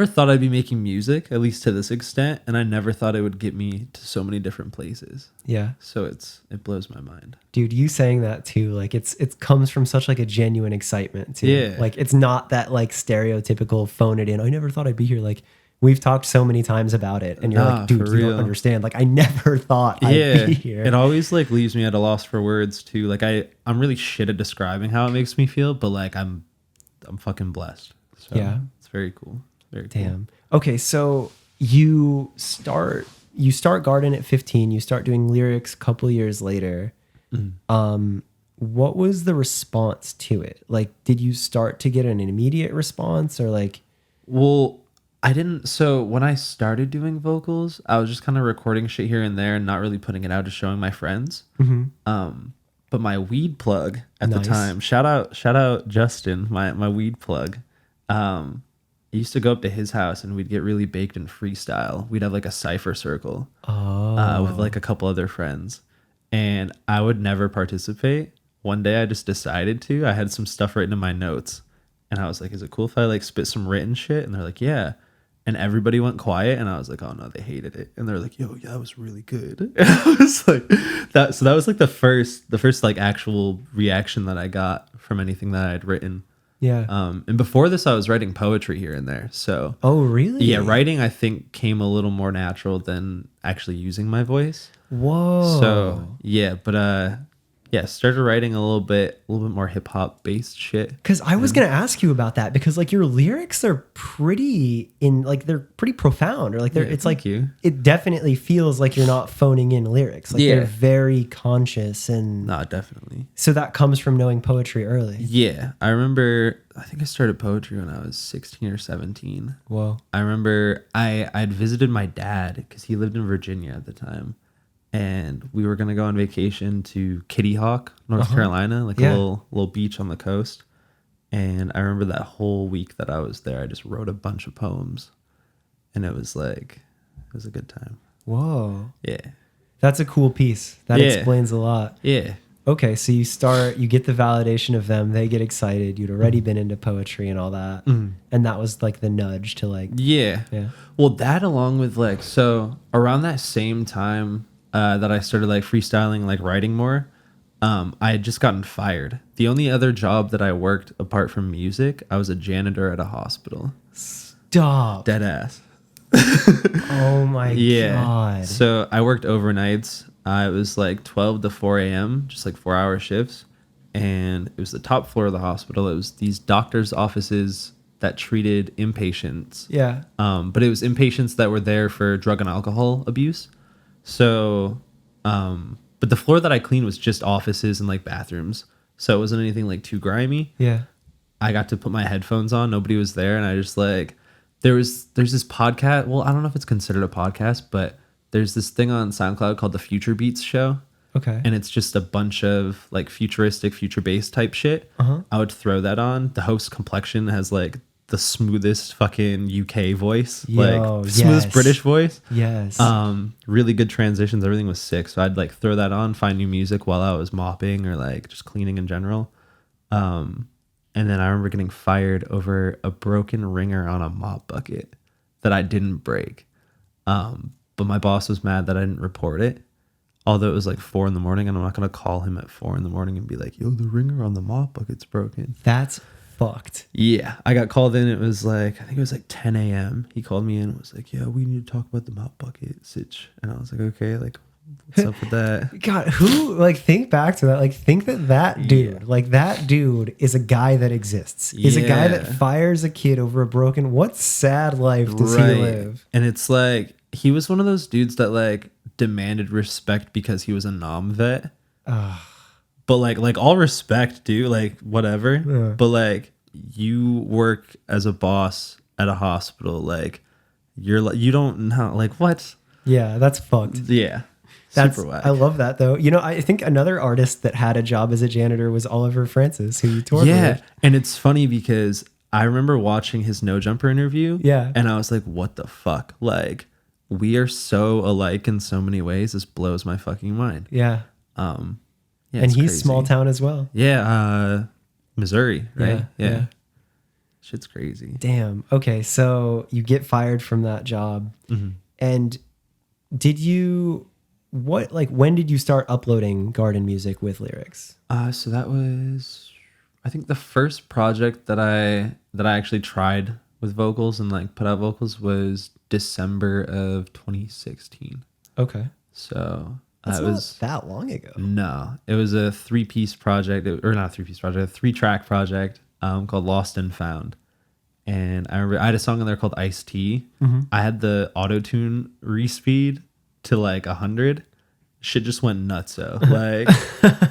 Speaker 1: thought I'd be making music, at least to this extent, and I never thought it would get me to so many different places.
Speaker 2: Yeah.
Speaker 1: So it blows my mind.
Speaker 2: Dude, you saying that too, like it comes from such like a genuine excitement too.
Speaker 1: Yeah.
Speaker 2: Like it's not that like stereotypical phone it in. I never thought I'd be here. Like we've talked so many times about it and you're
Speaker 1: Nah,
Speaker 2: like, dude,
Speaker 1: for
Speaker 2: you don't
Speaker 1: real.
Speaker 2: understand. Like I never thought
Speaker 1: Yeah,
Speaker 2: I'd be here.
Speaker 1: it always like leaves me at a loss for words too. Like I'm really shit at describing how it makes me feel, but like I'm fucking blessed. So
Speaker 2: Yeah.
Speaker 1: it's very cool. Very cool.
Speaker 2: Damn. Okay, so you start Guardin at 15, you start doing lyrics a couple years later. What was the response to it? Like, did you start to get an immediate response or like
Speaker 1: Well, I didn't. So when I started doing vocals, I was just kind of recording shit here and there and not really putting it out, just showing my friends. But my weed plug at the
Speaker 2: Nice.
Speaker 1: time, shout out Justin, my weed plug. I used to go up to his house and we'd get really baked in freestyle. We'd have like a cypher circle with like a couple other friends, and I would never participate. One day I just decided to. I had some stuff written in my notes, and I was like, "Is it cool if I like spit some written shit?" And they're like, "Yeah." And everybody went quiet, and I was like, "Oh no, they hated it." And they're like, "Yo, yeah, that was really good." And I was like, "That." So that was like the first like actual reaction that I got from anything that I'd written.
Speaker 2: Yeah.
Speaker 1: And before this, I was writing poetry here and there. So
Speaker 2: Oh, really?
Speaker 1: yeah, writing I think came a little more natural than actually using my voice.
Speaker 2: Whoa.
Speaker 1: So yeah, but yeah, started writing a little bit more hip hop based shit.
Speaker 2: Because I was gonna ask you about that because like your lyrics are they're pretty profound or like they're
Speaker 1: Yeah,
Speaker 2: it's
Speaker 1: thank
Speaker 2: like
Speaker 1: you.
Speaker 2: it definitely feels like you're not phoning in lyrics. Like
Speaker 1: Yeah.
Speaker 2: they're very conscious and
Speaker 1: Nah, definitely.
Speaker 2: so that comes from knowing poetry early.
Speaker 1: Yeah, I remember. I think I started poetry when I was 16 or 17.
Speaker 2: Whoa.
Speaker 1: I remember I'd visited my dad because he lived in Virginia at the time, and we were gonna go on vacation to Kitty Hawk, North Carolina, like
Speaker 2: Yeah.
Speaker 1: a little beach on the coast. And I remember that whole week that I was there, I just wrote a bunch of poems, and it was a good time.
Speaker 2: Whoa.
Speaker 1: Yeah,
Speaker 2: That's a cool piece. That
Speaker 1: Yeah.
Speaker 2: explains a lot.
Speaker 1: yeah,
Speaker 2: Okay, so you get the validation of them, they get excited, you'd already been into poetry and all that. And that was like the nudge to like
Speaker 1: yeah.
Speaker 2: Yeah.
Speaker 1: Well, that along with like, so around that same time that I started like freestyling, like writing more, I had just gotten fired. The only other job that I worked apart from music, I was a janitor at a hospital.
Speaker 2: Stop.
Speaker 1: Dead ass.
Speaker 2: Oh my
Speaker 1: Yeah.
Speaker 2: god.
Speaker 1: So I worked overnights. It was like 12 to 4 a.m., just like 4-hour shifts. And it was the top floor of the hospital. It was these doctors' offices that treated inpatients.
Speaker 2: Yeah.
Speaker 1: But it was inpatients that were there for drug and alcohol abuse. So, but the floor that I cleaned was just offices and like bathrooms. So it wasn't anything like too grimy.
Speaker 2: Yeah.
Speaker 1: I got to put my headphones on. Nobody was there. And I just like, there's this podcast. Well, I don't know if it's considered a podcast, but there's this thing on SoundCloud called the Future Beats Show.
Speaker 2: Okay.
Speaker 1: And it's just a bunch of like futuristic, future-based type shit.
Speaker 2: Uh-huh.
Speaker 1: I would throw that on. The host's complexion has like the smoothest fucking UK voice,
Speaker 2: Yo,
Speaker 1: like smoothest
Speaker 2: yes.
Speaker 1: British voice.
Speaker 2: Yes.
Speaker 1: Really good transitions. Everything was sick. So I'd like throw that on, find new music while I was mopping or like just cleaning in general. And then I remember getting fired over a broken ringer on a mop bucket that I didn't break. But my boss was mad that I didn't report it. Although it was like 4 a.m, and I'm not gonna call him at 4 a.m. and be like, "Yo, the ringer on the mop bucket's broken."
Speaker 2: That's fucked.
Speaker 1: Yeah, I got called in. It was like, I think it was like 10 a.m. He called me in and was like, "Yeah, we need to talk about the mop bucket sitch." And I was like, "Okay, like, what's up with that?"
Speaker 2: God, who, like, think back to that. Like, think that dude,
Speaker 1: Yeah.
Speaker 2: like, that dude is a guy that exists. Is a guy that
Speaker 1: Yeah.
Speaker 2: fires a kid over a broken. What sad life does he live?
Speaker 1: And it's like, he was one of those dudes that like demanded respect because he was a nom vet. But like all respect, dude, like whatever.
Speaker 2: Yeah.
Speaker 1: But like, you work as a boss at a hospital, like you're like, you don't know, like, what?
Speaker 2: Yeah, that's fucked.
Speaker 1: Yeah.
Speaker 2: That's,
Speaker 1: Super whack.
Speaker 2: I love that though. You know, I think another artist that had a job as a janitor was Oliver Francis, who you toured
Speaker 1: Yeah.
Speaker 2: with.
Speaker 1: And it's funny because I remember watching his No Jumper interview.
Speaker 2: Yeah.
Speaker 1: And I was like, what the fuck? Like, we are so alike in so many ways. This blows my fucking mind.
Speaker 2: Yeah.
Speaker 1: Yeah,
Speaker 2: And
Speaker 1: it's
Speaker 2: he's
Speaker 1: crazy.
Speaker 2: small town as well.
Speaker 1: Yeah, Missouri, right?
Speaker 2: Yeah.
Speaker 1: Shit's crazy.
Speaker 2: Damn. Okay, so you get fired from that job. And did you when did you start uploading Guardin music with lyrics?
Speaker 1: So that was, I think, the first project that I actually tried with vocals and like put out vocals was December of 2016.
Speaker 2: Okay.
Speaker 1: So
Speaker 2: That's
Speaker 1: that
Speaker 2: not
Speaker 1: was
Speaker 2: that long ago.
Speaker 1: no, it was a 3-piece project, or not a 3-piece project, a 3-track project called Lost and Found. And I remember I had a song in there called Iced Tea. I had the auto tune respeed to like 100. Shit just went nuts. So like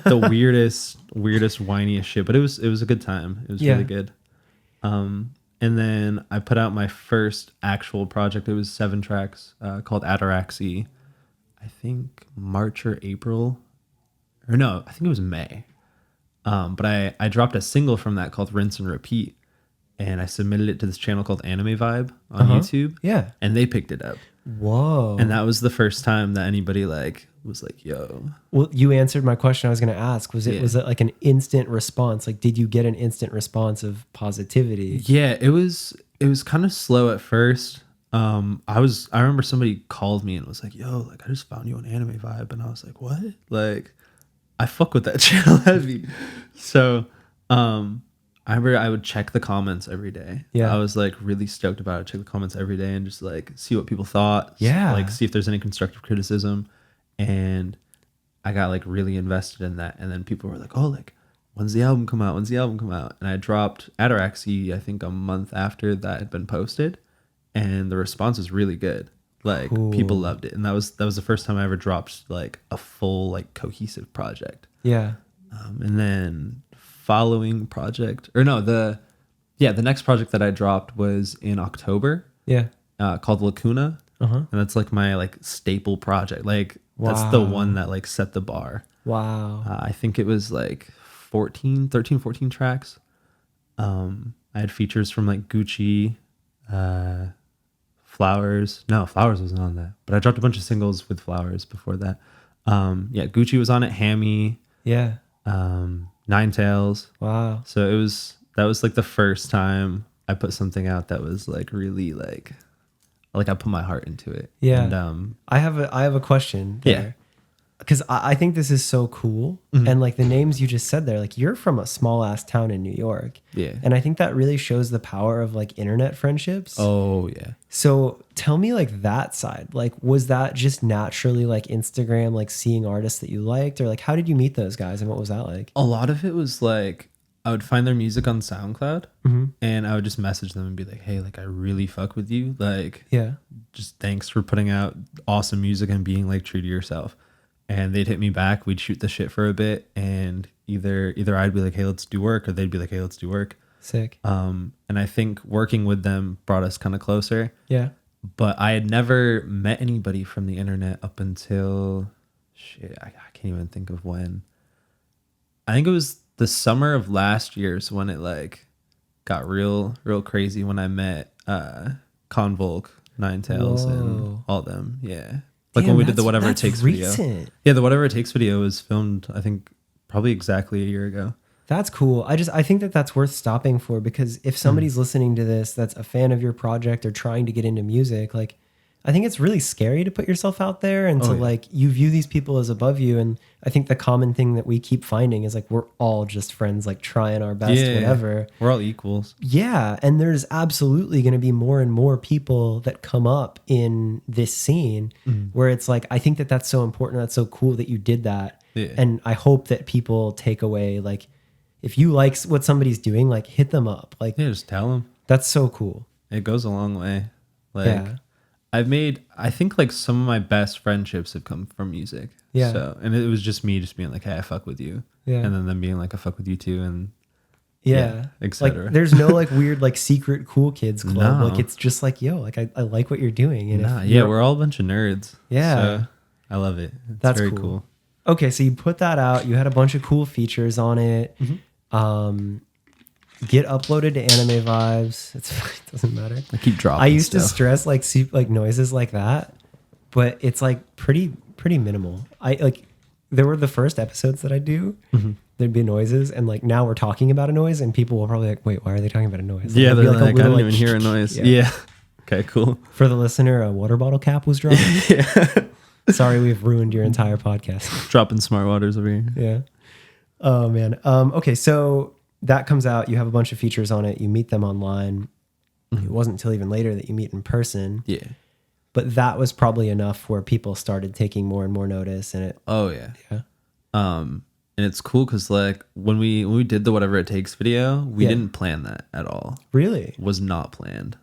Speaker 1: the weirdest, whiniest shit. But it was a good time. It was really good. And then I put out my first actual project. It was 7 tracks called Ataraxy. I think March or April, or no, I think it was May. But I dropped a single from that called Rinse and Repeat. And I submitted it to this channel called Anime Vibe on YouTube.
Speaker 2: Yeah.
Speaker 1: And they picked it up.
Speaker 2: Whoa.
Speaker 1: And that was the first time that anybody like was like, "Yo."
Speaker 2: Well, you answered my question I was going to ask. Was it
Speaker 1: Yeah.
Speaker 2: was it like an instant response? Like, did you get an instant response of positivity?
Speaker 1: Yeah, it was kind of slow at first. I remember somebody called me and was like, "Yo, like I just found you on Anime Vibe." And I was like, "What?" Like, I fuck with that channel heavy. So, I remember I would check the comments every day.
Speaker 2: Yeah.
Speaker 1: I was like really stoked about it. Check the comments every day and just like see what people thought.
Speaker 2: Yeah.
Speaker 1: Like see if there's any constructive criticism. And I got like really invested in that. And then people were like, "Oh, like, when's the album come out? When's the album come out?" And I dropped Ataraxy, I think a month after that had been posted. And the response was really good. Like people loved it. And that was the first time I ever dropped like a full like cohesive project.
Speaker 2: Yeah.
Speaker 1: And then following project, or no, the next project that I dropped was in October,
Speaker 2: Yeah.
Speaker 1: called Lacunae. And that's like my like staple project. Like that's the one that like set the bar.
Speaker 2: Wow.
Speaker 1: I think it was like 14 tracks. I had features from like Gucci, Flowers. No, Flowers wasn't on that, but I dropped a bunch of singles with Flowers before that. Gucci was on it, Hammy,
Speaker 2: Yeah.
Speaker 1: Nine Tails.
Speaker 2: Wow.
Speaker 1: So that was like the first time I put something out that was like really like I put my heart into it.
Speaker 2: Yeah.
Speaker 1: And
Speaker 2: I have a question
Speaker 1: Yeah.
Speaker 2: there. Because I think this is so cool. And like the names you just said there, like you're from a small ass town in New York.
Speaker 1: Yeah.
Speaker 2: And I think that really shows the power of like internet friendships.
Speaker 1: oh yeah.
Speaker 2: So tell me like that side. Like, was that just naturally like Instagram, like seeing artists that you liked? Or like how did you meet those guys and what was that like?
Speaker 1: A lot of it was like I would find their music on SoundCloud and I would just message them and be like, "Hey, like I really fuck with you. Like
Speaker 2: Yeah.
Speaker 1: just thanks for putting out awesome music and being like true to yourself." And they'd hit me back. We'd shoot the shit for a bit, and either I'd be like, "Hey, let's do work," or they'd be like, "Hey, let's do work."
Speaker 2: Sick.
Speaker 1: And I think working with them brought us kind of closer.
Speaker 2: Yeah.
Speaker 1: But I had never met anybody from the internet up until I can't even think of when. I think it was the summer of last year is when it like got real crazy when I met Convolk, Nine Tails, and
Speaker 2: Whoa.
Speaker 1: all them. Yeah. Like when
Speaker 2: Damn,
Speaker 1: we did the Whatever It
Speaker 2: that's
Speaker 1: Takes video.
Speaker 2: recent.
Speaker 1: Yeah, the Whatever It Takes video was filmed, I think, probably exactly a year ago.
Speaker 2: That's cool. I think that that's worth stopping for, because if somebody's listening to this that's a fan of your project or trying to get into music, like, I think it's really scary to put yourself out there and to
Speaker 1: yeah.
Speaker 2: like, you view these people as above you. And I think the common thing that we keep finding is like, we're all just friends, like trying our best, whatever.
Speaker 1: We're all equals.
Speaker 2: Yeah. And there's absolutely going to be more and more people that come up in this scene where it's like, I think that that's so important. That's so cool that you did that.
Speaker 1: Yeah.
Speaker 2: And I hope that people take away, like, if you like what somebody's doing, like hit them up. Like,
Speaker 1: Yeah, just tell them.
Speaker 2: that's so cool.
Speaker 1: It goes a long way. Like,
Speaker 2: Yeah.
Speaker 1: I think like some of my best friendships have come from music.
Speaker 2: Yeah.
Speaker 1: So, and it was just me just being like, hey, I fuck with you.
Speaker 2: Yeah.
Speaker 1: And then them being like, I fuck with you too. And
Speaker 2: Yeah.
Speaker 1: etc.
Speaker 2: Like, there's no like weird, like secret cool kids club.
Speaker 1: No.
Speaker 2: Like, it's just like, yo, like, I like what you're doing. And if
Speaker 1: yeah,
Speaker 2: you're-
Speaker 1: we're all a bunch of nerds.
Speaker 2: Yeah.
Speaker 1: So I love it. It's
Speaker 2: That's
Speaker 1: very
Speaker 2: cool.
Speaker 1: cool.
Speaker 2: Okay. So you put that out, you had a bunch of cool features on it. Get uploaded to Anime Vibes. It doesn't matter.
Speaker 1: I keep dropping
Speaker 2: I used to
Speaker 1: stuff.
Speaker 2: stress like noises like that, but it's like pretty minimal. I like, there were the first episodes that I do. There'd be noises, and like now we're talking about a noise, and people will probably like, wait, why are they talking about a noise?
Speaker 1: Yeah,
Speaker 2: It'll
Speaker 1: they're
Speaker 2: be
Speaker 1: like,
Speaker 2: a
Speaker 1: I
Speaker 2: little,
Speaker 1: didn't even hear a noise. Yeah. Okay, cool.
Speaker 2: For the listener, a water bottle cap was dropped. Sorry, we've ruined your entire podcast.
Speaker 1: Dropping smart waters over here.
Speaker 2: Yeah. Oh man. Okay, so that comes out. You have a bunch of features on it. You meet them online. It wasn't until even later that you meet in person.
Speaker 1: Yeah.
Speaker 2: But that was probably enough where people started taking more and more notice. And it,
Speaker 1: Oh yeah.
Speaker 2: yeah,
Speaker 1: And it's cool because like when we did the Whatever It Takes video, we
Speaker 2: Yeah.
Speaker 1: didn't plan that at all.
Speaker 2: really,
Speaker 1: Was not planned.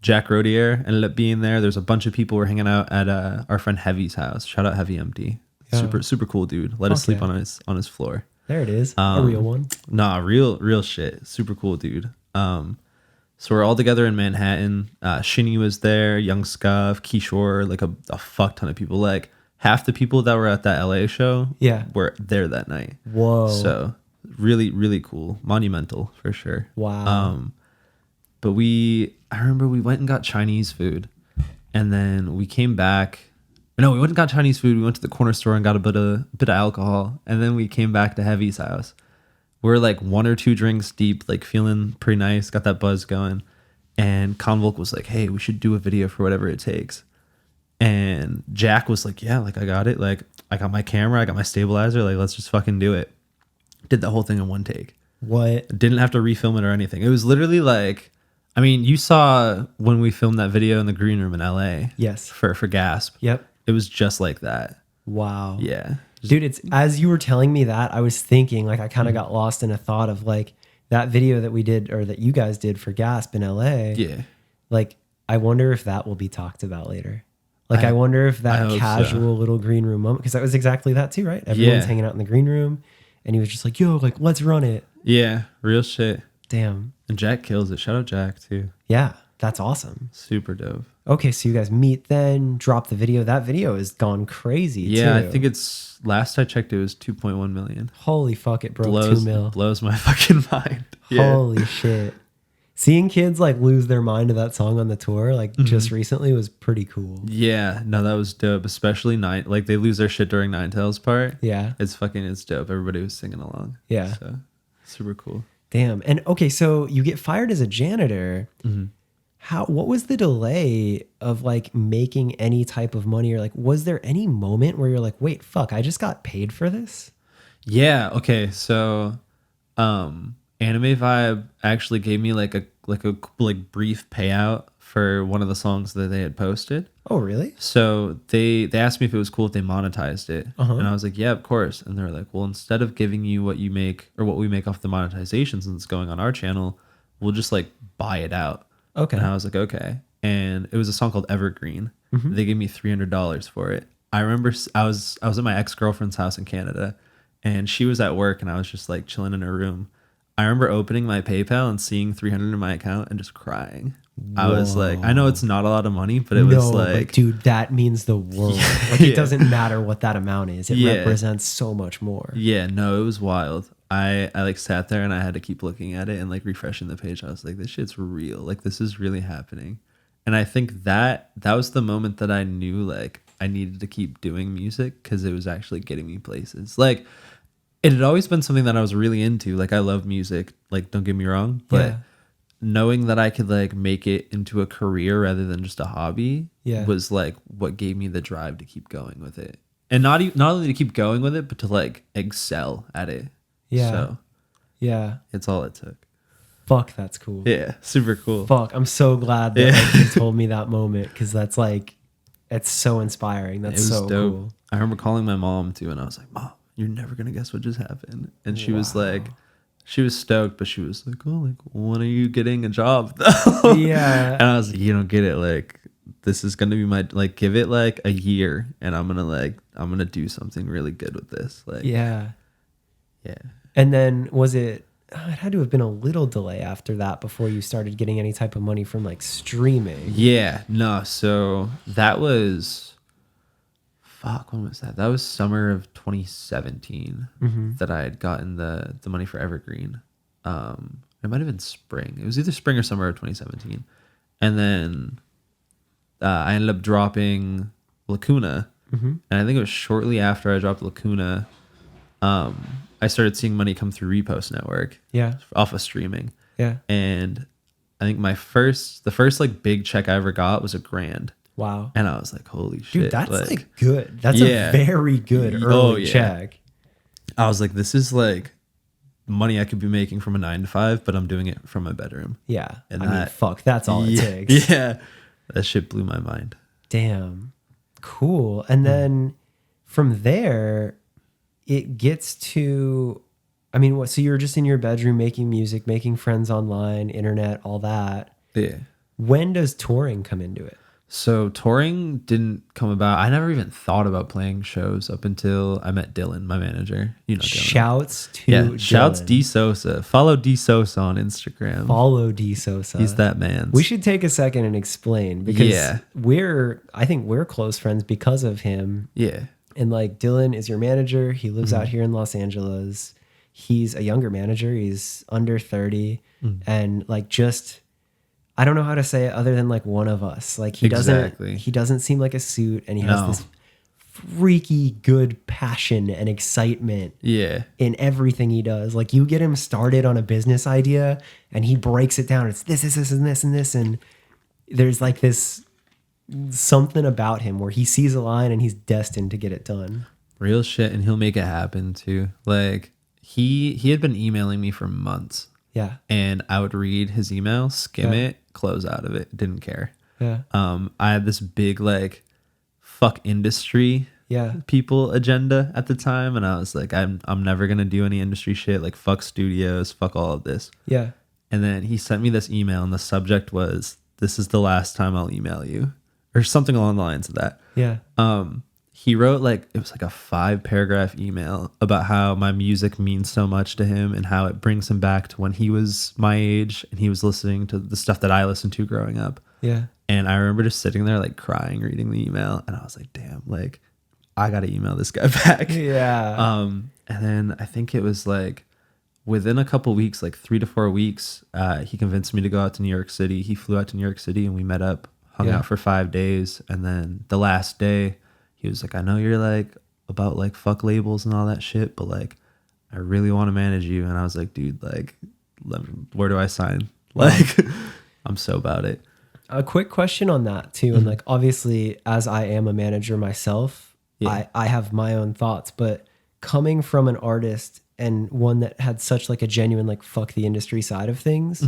Speaker 1: Jack Rodier ended up being there. There's a bunch of people were hanging out at our friend Heavy's house. Shout out Heavy MD.
Speaker 2: Yeah.
Speaker 1: Super cool dude. Let us
Speaker 2: Fuck
Speaker 1: sleep
Speaker 2: yeah.
Speaker 1: on his floor.
Speaker 2: there it is, a real one.
Speaker 1: Nah, real shit. Super cool dude. So we're all together in Manhattan. Shinny was there, Young Scuff, Kishore, like a fuck ton of people. Like half the people that were at that LA show
Speaker 2: Yeah.
Speaker 1: were there that night.
Speaker 2: Whoa.
Speaker 1: So really cool. Monumental for sure.
Speaker 2: Wow.
Speaker 1: But I remember we went and got Chinese food, and then we came back. No, we went and got Chinese food. We went to the corner store and got a bit of alcohol, and then we came back to Heavy's house. We're like 1 or 2 drinks deep, like feeling pretty nice, got that buzz going. And Convolk was like, hey, we should do a video for Whatever It Takes. And Jack was like, yeah, like I got it. Like I got my camera, I got my stabilizer. Like let's just fucking do it. Did the whole thing in one take.
Speaker 2: What?
Speaker 1: Didn't have to refilm it or anything. It was literally like, I mean, you saw when we filmed that video in the green room in LA.
Speaker 2: Yes.
Speaker 1: For Gasp.
Speaker 2: Yep.
Speaker 1: It was just like that.
Speaker 2: Wow.
Speaker 1: Yeah.
Speaker 2: Dude, it's, as you were telling me that, I was thinking, like, I kind of got lost in a thought of like that video that we did, or that you guys did for Gasp in LA.
Speaker 1: Yeah.
Speaker 2: Like, I wonder if that will be talked about later. Like, I wonder if
Speaker 1: I
Speaker 2: that
Speaker 1: hope
Speaker 2: casual
Speaker 1: so.
Speaker 2: little green room moment, because that was exactly that too, right? Everyone's
Speaker 1: Yeah.
Speaker 2: hanging out in the green room, and he was just like, yo, like, let's run it.
Speaker 1: Yeah. Real shit.
Speaker 2: Damn.
Speaker 1: And Jack kills it. Shout out Jack too.
Speaker 2: Yeah, that's awesome.
Speaker 1: Super dope.
Speaker 2: Okay, so you guys meet then, drop the video. That video has gone crazy
Speaker 1: Yeah,
Speaker 2: too.
Speaker 1: I think it's, last I checked, it was 2.1 million.
Speaker 2: Holy fuck, it broke 2 mil.
Speaker 1: Blows my fucking mind. Yeah.
Speaker 2: Holy shit. Seeing kids like lose their mind to that song on the tour, like just recently, was pretty cool.
Speaker 1: Yeah, no, that was dope. Especially like they lose their shit during Nine Tails part.
Speaker 2: Yeah.
Speaker 1: It's dope. Everybody was singing along.
Speaker 2: Yeah.
Speaker 1: So super cool.
Speaker 2: Damn. And okay, so you get fired as a janitor. What was the delay of like making any type of money, or like, was there any moment where you're like, wait, fuck, I just got paid for this?
Speaker 1: Yeah. Okay. So, Anime Vibe actually gave me like a brief payout for one of the songs that they had posted.
Speaker 2: Oh, really?
Speaker 1: So they asked me if it was cool if they monetized it, and I was like, yeah, of course. And they were like, well, instead of giving you what you make or what we make off the monetization since it's going on our channel, we'll just like buy it out.
Speaker 2: Okay.
Speaker 1: And I was like, okay. And it was a song called Evergreen. They gave me $300 for it. I remember I was at my ex-girlfriend's house in Canada, and she was at work, and I was just like chilling in her room. I remember opening my PayPal and seeing 300 in my account and just crying. I was like, I know it's not a lot of money, but it was like,
Speaker 2: dude, that means the world. Like, it doesn't matter what that amount is. It
Speaker 1: Yeah.
Speaker 2: represents so much more.
Speaker 1: yeah, no, it was wild. I like sat there and I had to keep looking at it and like refreshing the page. I was like, this shit's real. Like this is really happening. And I think that was the moment that I knew like I needed to keep doing music because it was actually getting me places. Like it had always been something that I was really into. Like I love music. Like don't get me wrong, but
Speaker 2: Yeah.
Speaker 1: knowing that I could like make it into a career rather than just a hobby
Speaker 2: Yeah.
Speaker 1: was like what gave me the drive to keep going with it. And not only to keep going with it, but to like excel at it.
Speaker 2: Yeah.
Speaker 1: So
Speaker 2: Yeah.
Speaker 1: it's all it took.
Speaker 2: Fuck, that's cool.
Speaker 1: Yeah. Super cool.
Speaker 2: Fuck, I'm so glad that
Speaker 1: Yeah.
Speaker 2: like, you told me that moment because that's like, it's so inspiring.
Speaker 1: It
Speaker 2: That's
Speaker 1: was
Speaker 2: so
Speaker 1: dope.
Speaker 2: cool.
Speaker 1: I remember calling my mom too, and I was like, "Mom, you're never gonna guess what just happened." And she was like, she was stoked, but she was like, "Oh, like when are you getting a job though?"
Speaker 2: Yeah.
Speaker 1: And I was like, "You don't get it. Like this is gonna be my like give it like a year, and I'm gonna do something really good with this." Like
Speaker 2: Yeah.
Speaker 1: yeah.
Speaker 2: And then was it had to have been a little delay after that before you started getting any type of money from like streaming.
Speaker 1: Yeah, no. So that was, fuck. When was that? That was summer of 2017 that I had gotten the money for Evergreen. It might have been spring. It was either spring or summer of 2017, and then I ended up dropping Lacuna, and I think it was shortly after I dropped Lacuna. I started seeing money come through Repost Network.
Speaker 2: Yeah.
Speaker 1: Off of streaming.
Speaker 2: Yeah.
Speaker 1: And I think the first like big check I ever got was $1,000.
Speaker 2: Wow.
Speaker 1: And I was like, holy shit.
Speaker 2: Dude, that's like good. That's
Speaker 1: Yeah.
Speaker 2: a very good early
Speaker 1: Oh, yeah.
Speaker 2: check.
Speaker 1: I was like, this is like money I could be making from a 9 to 5, but I'm doing it from my bedroom.
Speaker 2: Yeah.
Speaker 1: And
Speaker 2: I mean,
Speaker 1: that-
Speaker 2: fuck, that's all it
Speaker 1: Yeah,
Speaker 2: takes.
Speaker 1: yeah. That shit blew my mind.
Speaker 2: Damn. Cool. And then from there, it gets to, I mean, what? So you're just in your bedroom making music, making friends online, internet, all that.
Speaker 1: Yeah.
Speaker 2: When does touring come into it?
Speaker 1: So touring didn't come about. I never even thought about playing shows up until I met Dylan, my manager. You know Dylan.
Speaker 2: Shouts to
Speaker 1: Yeah, shouts
Speaker 2: Dylan.
Speaker 1: D Sosa. Follow D Sosa on Instagram.
Speaker 2: Follow D Sosa.
Speaker 1: He's that man.
Speaker 2: We should take a second and explain because
Speaker 1: Yeah.
Speaker 2: I think we're close friends because of him.
Speaker 1: Yeah.
Speaker 2: And like Dylan is your manager. He lives out here in Los Angeles. He's a younger manager. He's under 30 and like just, I don't know how to say it other than like one of us. Like he
Speaker 1: Exactly.
Speaker 2: doesn't seem like a suit and he has
Speaker 1: No.
Speaker 2: this freaky good passion and excitement
Speaker 1: Yeah.
Speaker 2: in everything he does. Like you get him started on a business idea and he breaks it down. It's this, and this, and this. And there's like this something about him where he sees a line and he's destined to get it done.
Speaker 1: Real shit, and he'll make it happen too. Like he had been emailing me for months,
Speaker 2: Yeah.
Speaker 1: and I would read his email, skim
Speaker 2: Yeah.
Speaker 1: it, close out of it, didn't care.
Speaker 2: Yeah.
Speaker 1: I had this big like fuck industry
Speaker 2: Yeah.
Speaker 1: people agenda at the time, and I was like, I'm never gonna do any industry shit. Like fuck studios, fuck all of this.
Speaker 2: Yeah.
Speaker 1: And then he sent me this email, and the subject was, "This is the last time I'll email you," or something along the lines of that.
Speaker 2: Yeah.
Speaker 1: He wrote like, it was like a 5-paragraph email about how my music means so much to him and how it brings him back to when he was my age and he was listening to the stuff that I listened to growing up.
Speaker 2: Yeah.
Speaker 1: And I remember just sitting there like crying, reading the email, and I was like, damn, like I got to email this guy back.
Speaker 2: Yeah.
Speaker 1: And then I think it was like within a couple weeks, like 3 to 4 weeks, he convinced me to go out to New York City. He flew out to New York City and we met up, hung
Speaker 2: Yeah.
Speaker 1: out for 5 days. And then the last day he was like, I know you're like about like fuck labels and all that shit, but like, I really want to manage you. And I was like, dude, like, where do I sign? Like, I'm so about it.
Speaker 2: A quick question on that too. And like, obviously as I am a manager myself,
Speaker 1: Yeah.
Speaker 2: I have my own thoughts, but coming from an artist and one that had such like a genuine, like fuck the industry side of things,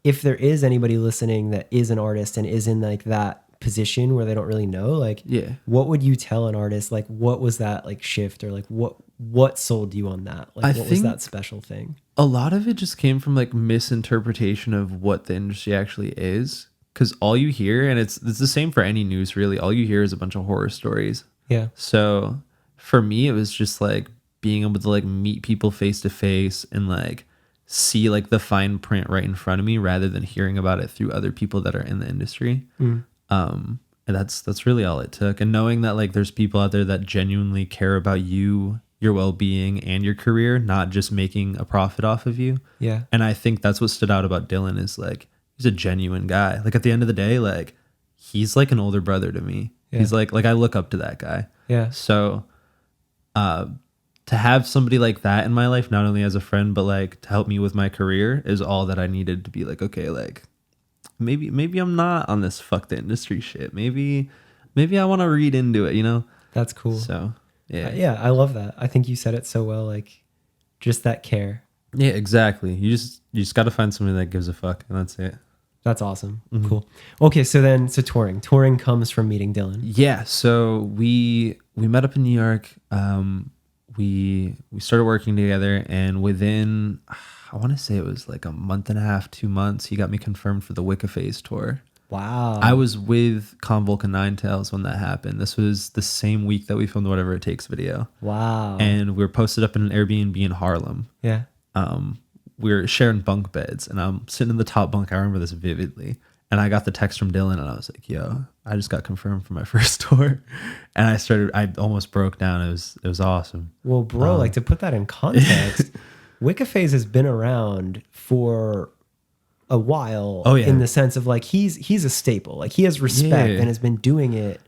Speaker 2: if there is anybody listening that is an artist and is in like that position where they don't really know, like,
Speaker 1: Yeah.
Speaker 2: what would you tell an artist? Like, what was that like shift or like what sold you on that? Like,
Speaker 1: I
Speaker 2: what was
Speaker 1: think-
Speaker 2: that special thing?
Speaker 1: A lot of it just came from like misinterpretation of what the industry actually is. Cause all you hear, and it's the same for any news really, all you hear is a bunch of horror stories.
Speaker 2: Yeah.
Speaker 1: So for me, it was just like being able to like meet people face to face and like see like the fine print right in front of me rather than hearing about it through other people that are in the industry. And that's really all it took. And knowing that like there's people out there that genuinely care about you your well-being and your career, not just making a profit off of you.
Speaker 2: Yeah.
Speaker 1: And I think that's what stood out about Dylan is like he's a genuine guy. Like at the end of the day, like he's like an older brother to me.
Speaker 2: Yeah.
Speaker 1: He's like I look up to that guy.
Speaker 2: Yeah.
Speaker 1: So to have somebody like that in my life, not only as a friend, but like to help me with my career is all that I needed to be like, okay, like maybe I'm not on this fuck the industry shit. Maybe I want to read into it, you know?
Speaker 2: That's cool.
Speaker 1: So yeah.
Speaker 2: Yeah, I love that. I think you said it so well, like just that care.
Speaker 1: Yeah, exactly. You just got to find somebody that gives a fuck, and that's it.
Speaker 2: That's awesome. Cool. Okay, so touring. Touring comes from meeting Dylan.
Speaker 1: Yeah, so we met up in New York. We started working together, and within I want to say it was like a month and a half, 2 months, he got me confirmed for the Wicca Phase tour.
Speaker 2: Wow.
Speaker 1: I was with Convulcan Nine Tails when that happened. This was the same week that we filmed the Whatever It Takes video.
Speaker 2: Wow.
Speaker 1: And we were posted up in an Airbnb in Harlem.
Speaker 2: Yeah.
Speaker 1: We were sharing bunk beds, and I'm sitting in the top bunk. I remember this vividly. And I got the text from Dylan, and I was like, yo, I just got confirmed for my first tour. And I almost broke down. It was awesome.
Speaker 2: Well, bro, like to put that in context, Wicca Phase has been around for a while.
Speaker 1: Oh, yeah.
Speaker 2: In the sense of like he's a staple. Like he has respect
Speaker 1: Yeah.
Speaker 2: and has been doing it.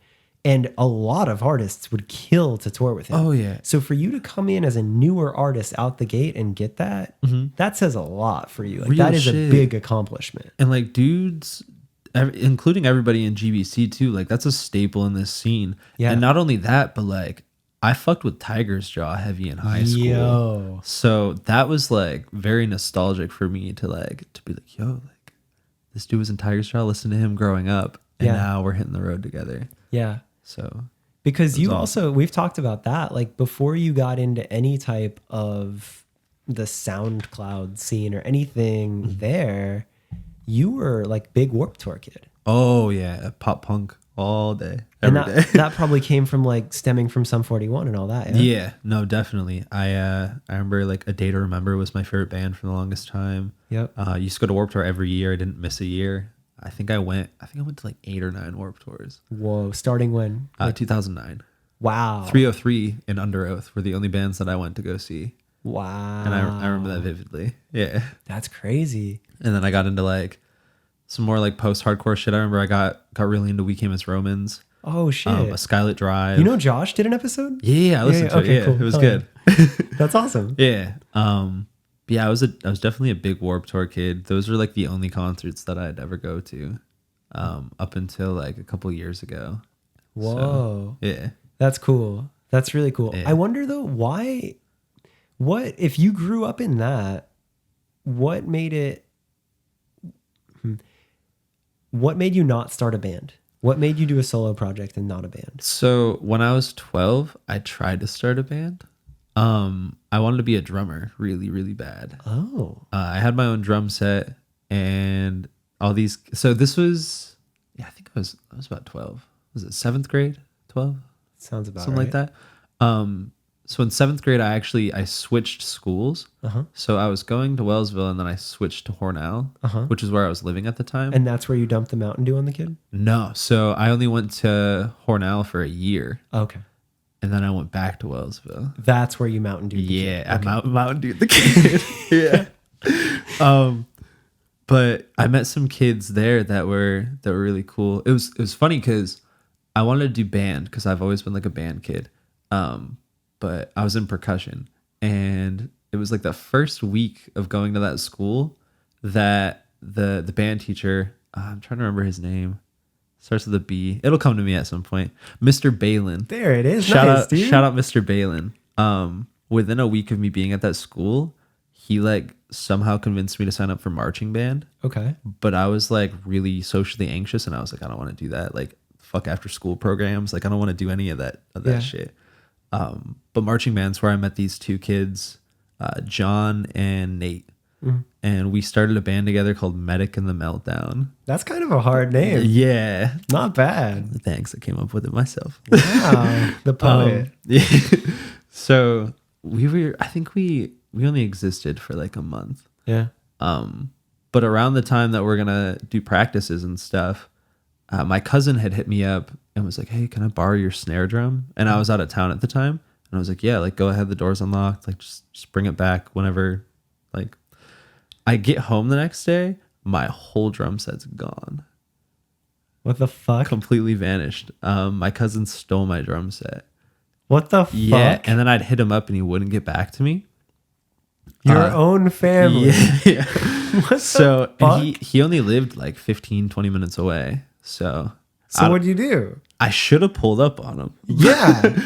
Speaker 2: And a lot of artists would kill to tour with him.
Speaker 1: Oh, yeah.
Speaker 2: So for you to come in as a newer artist out the gate and get that, that says a lot for you. Like
Speaker 1: Real
Speaker 2: that is a
Speaker 1: shit.
Speaker 2: big accomplishment.
Speaker 1: And like dudes, including everybody in GBC too, like that's a staple in this scene.
Speaker 2: Yeah.
Speaker 1: And not only that, but like I fucked with Tiger's Jaw heavy in high school.
Speaker 2: Yo.
Speaker 1: So that was like very nostalgic for me to be like, yo, like this dude was in Tiger's Jaw, listen to him growing up. And
Speaker 2: Yeah.
Speaker 1: now we're hitting the road together.
Speaker 2: Yeah.
Speaker 1: So
Speaker 2: Because you
Speaker 1: awesome.
Speaker 2: also, we've talked about that, like before you got into any type of the SoundCloud scene or anything there, you were like big Warped Tour kid.
Speaker 1: oh yeah, pop punk all day,
Speaker 2: And
Speaker 1: every day.
Speaker 2: that probably came from like stemming from Sum 41 and all that. Yeah.
Speaker 1: Yeah, no, definitely. I remember like A Day to Remember was my favorite band for the longest time.
Speaker 2: Yep.
Speaker 1: Used to go to Warped Tour every year. I didn't miss a year. I think I went to like 8 or 9 Warped Tours.
Speaker 2: Whoa. Starting when?
Speaker 1: 2009.
Speaker 2: Wow.
Speaker 1: 303 and Under Oath were the only bands that I went to go see.
Speaker 2: Wow.
Speaker 1: And I remember that vividly. Yeah.
Speaker 2: That's crazy.
Speaker 1: And then I got into like some more like post-hardcore shit. I remember I got really into We Came as Romans.
Speaker 2: Oh shit.
Speaker 1: A Skylit Drive.
Speaker 2: You know Josh did an episode?
Speaker 1: Yeah, I listened to
Speaker 2: okay,
Speaker 1: it. Yeah,
Speaker 2: cool.
Speaker 1: it was
Speaker 2: Oh,
Speaker 1: good.
Speaker 2: That's awesome.
Speaker 1: Yeah. But yeah, I was definitely a big Warped Tour kid. Those were like the only concerts that I'd ever go to, up until like a couple years ago.
Speaker 2: Whoa.
Speaker 1: So, yeah.
Speaker 2: That's cool. That's really cool.
Speaker 1: Yeah.
Speaker 2: I wonder though, what if you grew up in that, what made you not start a band? What made you do a solo project and not a band?
Speaker 1: So when I was 12, I tried to start a band. I wanted to be a drummer really, really bad.
Speaker 2: Oh.
Speaker 1: I had my own drum set and all these. So this was, I think I was about 12. Was it 7th grade? 12?
Speaker 2: Sounds about
Speaker 1: Something like that. So in 7th grade, I switched schools.
Speaker 2: Uh-huh.
Speaker 1: So I was going to Wellsville and then I switched to Hornell, which is where I was living at the time.
Speaker 2: And that's where you dumped the Mountain Dew on the kid?
Speaker 1: No, so I only went to Hornell for a year
Speaker 2: Okay.
Speaker 1: and then I went back to Wellsville.
Speaker 2: That's where you Mountain Dew the kid.
Speaker 1: Yeah, okay. Mountain Dew the kid. Yeah. But I met some kids there that were really cool. It was funny because I wanted to do band because I've always been like a band kid. But I was in percussion, and it was like the first week of going to that school that the band teacher, I'm trying to remember his name, starts with a B. It'll come to me at some point. Mr. Balin.
Speaker 2: There it is.
Speaker 1: Shout
Speaker 2: Nice,
Speaker 1: out,
Speaker 2: dude.
Speaker 1: shout out, Mr. Balin. Within a week of me being at that school, he like somehow convinced me to sign up for marching band.
Speaker 2: Okay.
Speaker 1: But I was like really socially anxious, and I was like, I don't want to do that. Like, fuck after school programs. Like, I don't want to do any of that
Speaker 2: Yeah.
Speaker 1: shit. But marching band's where I met these two kids, John and Nate. And we started a band together called Medic and the Meltdown.
Speaker 2: That's kind of a hard name.
Speaker 1: Yeah.
Speaker 2: Not bad.
Speaker 1: Thanks. I came up with it myself.
Speaker 2: Wow. The poet.
Speaker 1: Yeah. So I think we only existed for like a month.
Speaker 2: Yeah.
Speaker 1: But around the time that we're going to do practices and stuff, my cousin had hit me up and was like, hey, can I borrow your snare drum? And I was out of town at the time. And I was like, yeah, like go ahead, the door's unlocked, like just bring it back whenever. Like I get home the next day, my whole drum set's gone.
Speaker 2: What the fuck?
Speaker 1: Completely vanished. My cousin stole my drum set.
Speaker 2: What the fuck?
Speaker 1: Yeah, and then I'd hit him up and he wouldn't get back to me.
Speaker 2: Your own family.
Speaker 1: Yeah.
Speaker 2: What
Speaker 1: So
Speaker 2: the fuck?
Speaker 1: and he only lived like 15, 20 minutes away. So
Speaker 2: What'd you do?
Speaker 1: I should have pulled up on him.
Speaker 2: Yeah.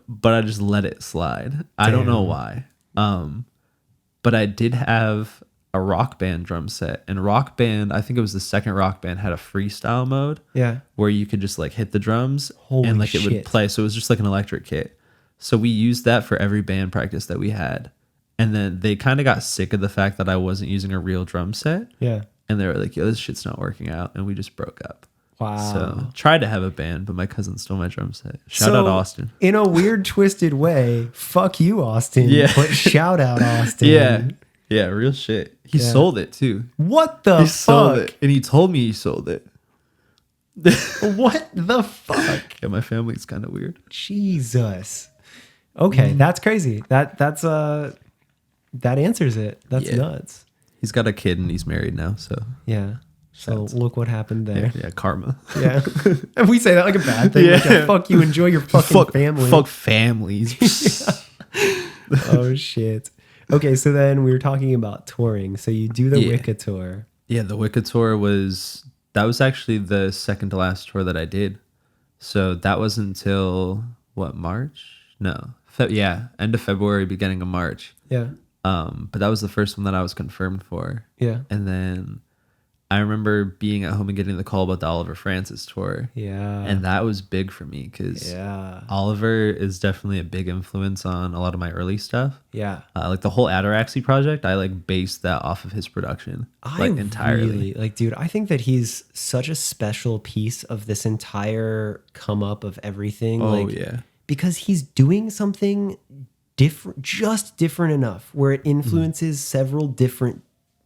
Speaker 1: But I just let it slide. I don't know why. But I did have a Rock Band drum set, and Rock Band, I think it was the second Rock Band, had a freestyle mode.
Speaker 2: Yeah.
Speaker 1: Where you could just like hit the drums
Speaker 2: Holy
Speaker 1: and like it would
Speaker 2: shit.
Speaker 1: play. So it was just like an electric kit. So we used that for every band practice that we had. And then they kind of got sick of the fact that I wasn't using a real drum set.
Speaker 2: Yeah.
Speaker 1: And they were like, yo, this shit's not working out. And we just broke up.
Speaker 2: Wow.
Speaker 1: So tried to have a band, but my cousin stole my drum set. Shout out Austin.
Speaker 2: In a weird, twisted way, fuck you, Austin.
Speaker 1: Yeah.
Speaker 2: But shout out, Austin.
Speaker 1: Yeah. Yeah, real shit. He sold it too.
Speaker 2: What the
Speaker 1: He
Speaker 2: fuck?
Speaker 1: sold it. And he told me he sold it.
Speaker 2: What the fuck?
Speaker 1: Yeah, my family's kind of weird.
Speaker 2: Jesus. Okay, that's crazy. That answers it. That's
Speaker 1: Yeah.
Speaker 2: nuts.
Speaker 1: He's got a kid and he's married now, so
Speaker 2: Yeah. So look what happened there.
Speaker 1: yeah, karma.
Speaker 2: Yeah. And we say that like a bad thing.
Speaker 1: Yeah.
Speaker 2: Like, yeah, fuck you, enjoy your fucking family.
Speaker 1: Fuck families.
Speaker 2: Oh shit. Okay, so then we were talking about touring. So you do the
Speaker 1: Yeah.
Speaker 2: Wicca tour.
Speaker 1: Yeah, the Wicca tour was actually the second to last tour that I did. So that was until what, March? No. End of February, beginning of March.
Speaker 2: Yeah.
Speaker 1: But that was the first one that I was confirmed for.
Speaker 2: Yeah.
Speaker 1: And then I remember being at home and getting the call about the Oliver Francis tour.
Speaker 2: Yeah.
Speaker 1: And that was big for me because
Speaker 2: yeah.
Speaker 1: Oliver is definitely a big influence on a lot of my early stuff.
Speaker 2: Yeah.
Speaker 1: Like the whole Ataraxy project, I like based that off of his production, like entirely.
Speaker 2: Dude, I think that he's such a special piece of this entire come up of everything.
Speaker 1: Oh yeah,
Speaker 2: because he's doing something different, just different enough where it influences several different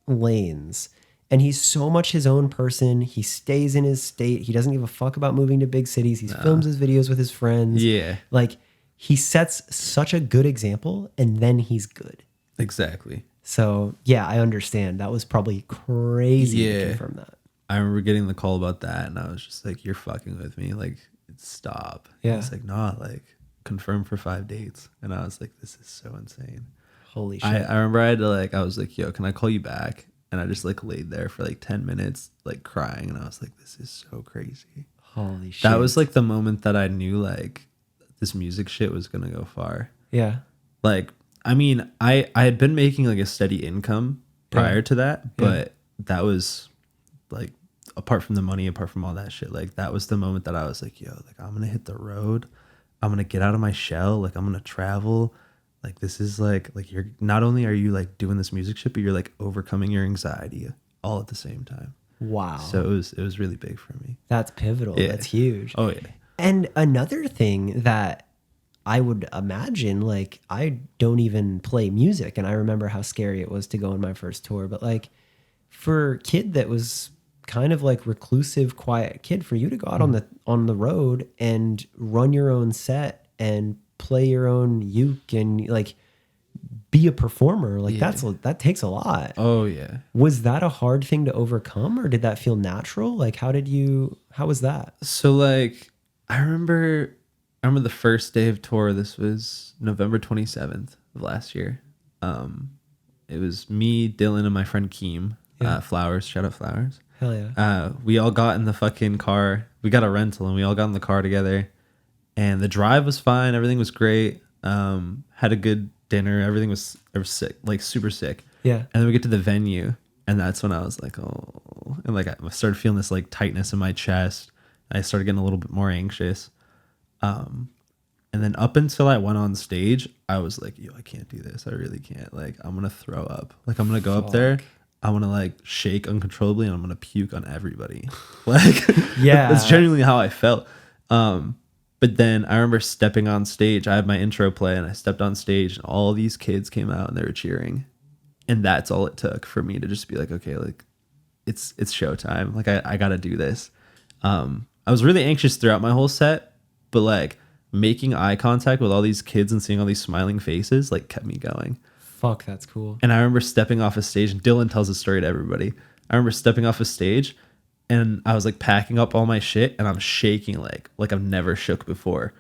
Speaker 2: lanes. And he's so much his own person. He stays in his state. He doesn't give a fuck about moving to big cities. He films his videos with his friends.
Speaker 1: Yeah.
Speaker 2: Like, he sets such a good example, and then he's good.
Speaker 1: Exactly.
Speaker 2: So, yeah, I understand. That was probably crazy to confirm that.
Speaker 1: I remember getting the call about that, and I was just like, you're fucking with me. Like, stop.
Speaker 2: Yeah.
Speaker 1: It's like, nah, like, confirm for 5 dates. And I was like, this is so insane.
Speaker 2: Holy shit.
Speaker 1: I remember I had to, like, I was like, yo, can I call you back? And I just, like, laid there for, like, 10 minutes, like, crying. And I was like, this is so crazy.
Speaker 2: Holy shit.
Speaker 1: That was, like, the moment that I knew, like, this music shit was going to go far.
Speaker 2: Yeah.
Speaker 1: Like, I mean, I had been making, like, a steady income prior to that. But that was, like, apart from the money, apart from all that shit, like, that was the moment that I was like, yo, like, I'm going to hit the road. I'm going to get out of my shell. Like, I'm going to travel. Like, this is like you're not only are you like doing this music shit, but you're like overcoming your anxiety all at the same time.
Speaker 2: Wow.
Speaker 1: So it was really big for me.
Speaker 2: That's pivotal.
Speaker 1: Yeah.
Speaker 2: That's huge.
Speaker 1: Oh yeah.
Speaker 2: And another thing that I would imagine, like, I don't even play music, and I remember how scary it was to go on my first tour, but like for a kid that was kind of like reclusive, quiet kid, for you to go out on the road and run your own set and play your own uke and like be a performer, like that takes a lot.
Speaker 1: Oh yeah.
Speaker 2: Was that a hard thing to overcome, or did that feel natural? Like, how was that?
Speaker 1: So like I remember the first day of tour. This was November 27th of last year. It was me, Dylan, and my friend Keem. Flowers, shout out Flowers.
Speaker 2: Hell yeah.
Speaker 1: We all got in the fucking car. We got a rental and we all got in the car together. And the drive was fine. Everything was great. Had a good dinner. Everything was sick, like super sick.
Speaker 2: Yeah.
Speaker 1: And then we get to the venue, and that's when I was like, oh, and like I started feeling this like tightness in my chest. I started getting a little bit more anxious. And then up until I went on stage, I was like, yo, I can't do this. I really can't. Like, I'm gonna throw up. Like, I'm gonna go up there. I want to like shake uncontrollably, and I'm gonna puke on everybody. Like,
Speaker 2: yeah,
Speaker 1: that's genuinely how I felt. But then I remember stepping on stage. I had my intro play, and I stepped on stage, and all these kids came out and they were cheering, and that's all it took for me to just be like, okay, like it's showtime. Like I got to do this. I was really anxious throughout my whole set, but like making eye contact with all these kids and seeing all these smiling faces like kept me going.
Speaker 2: Fuck, that's cool.
Speaker 1: And I remember stepping off a stage, and Dylan tells a story to everybody. I remember stepping off a stage and I was like packing up all my shit and I'm shaking like I've never shook before.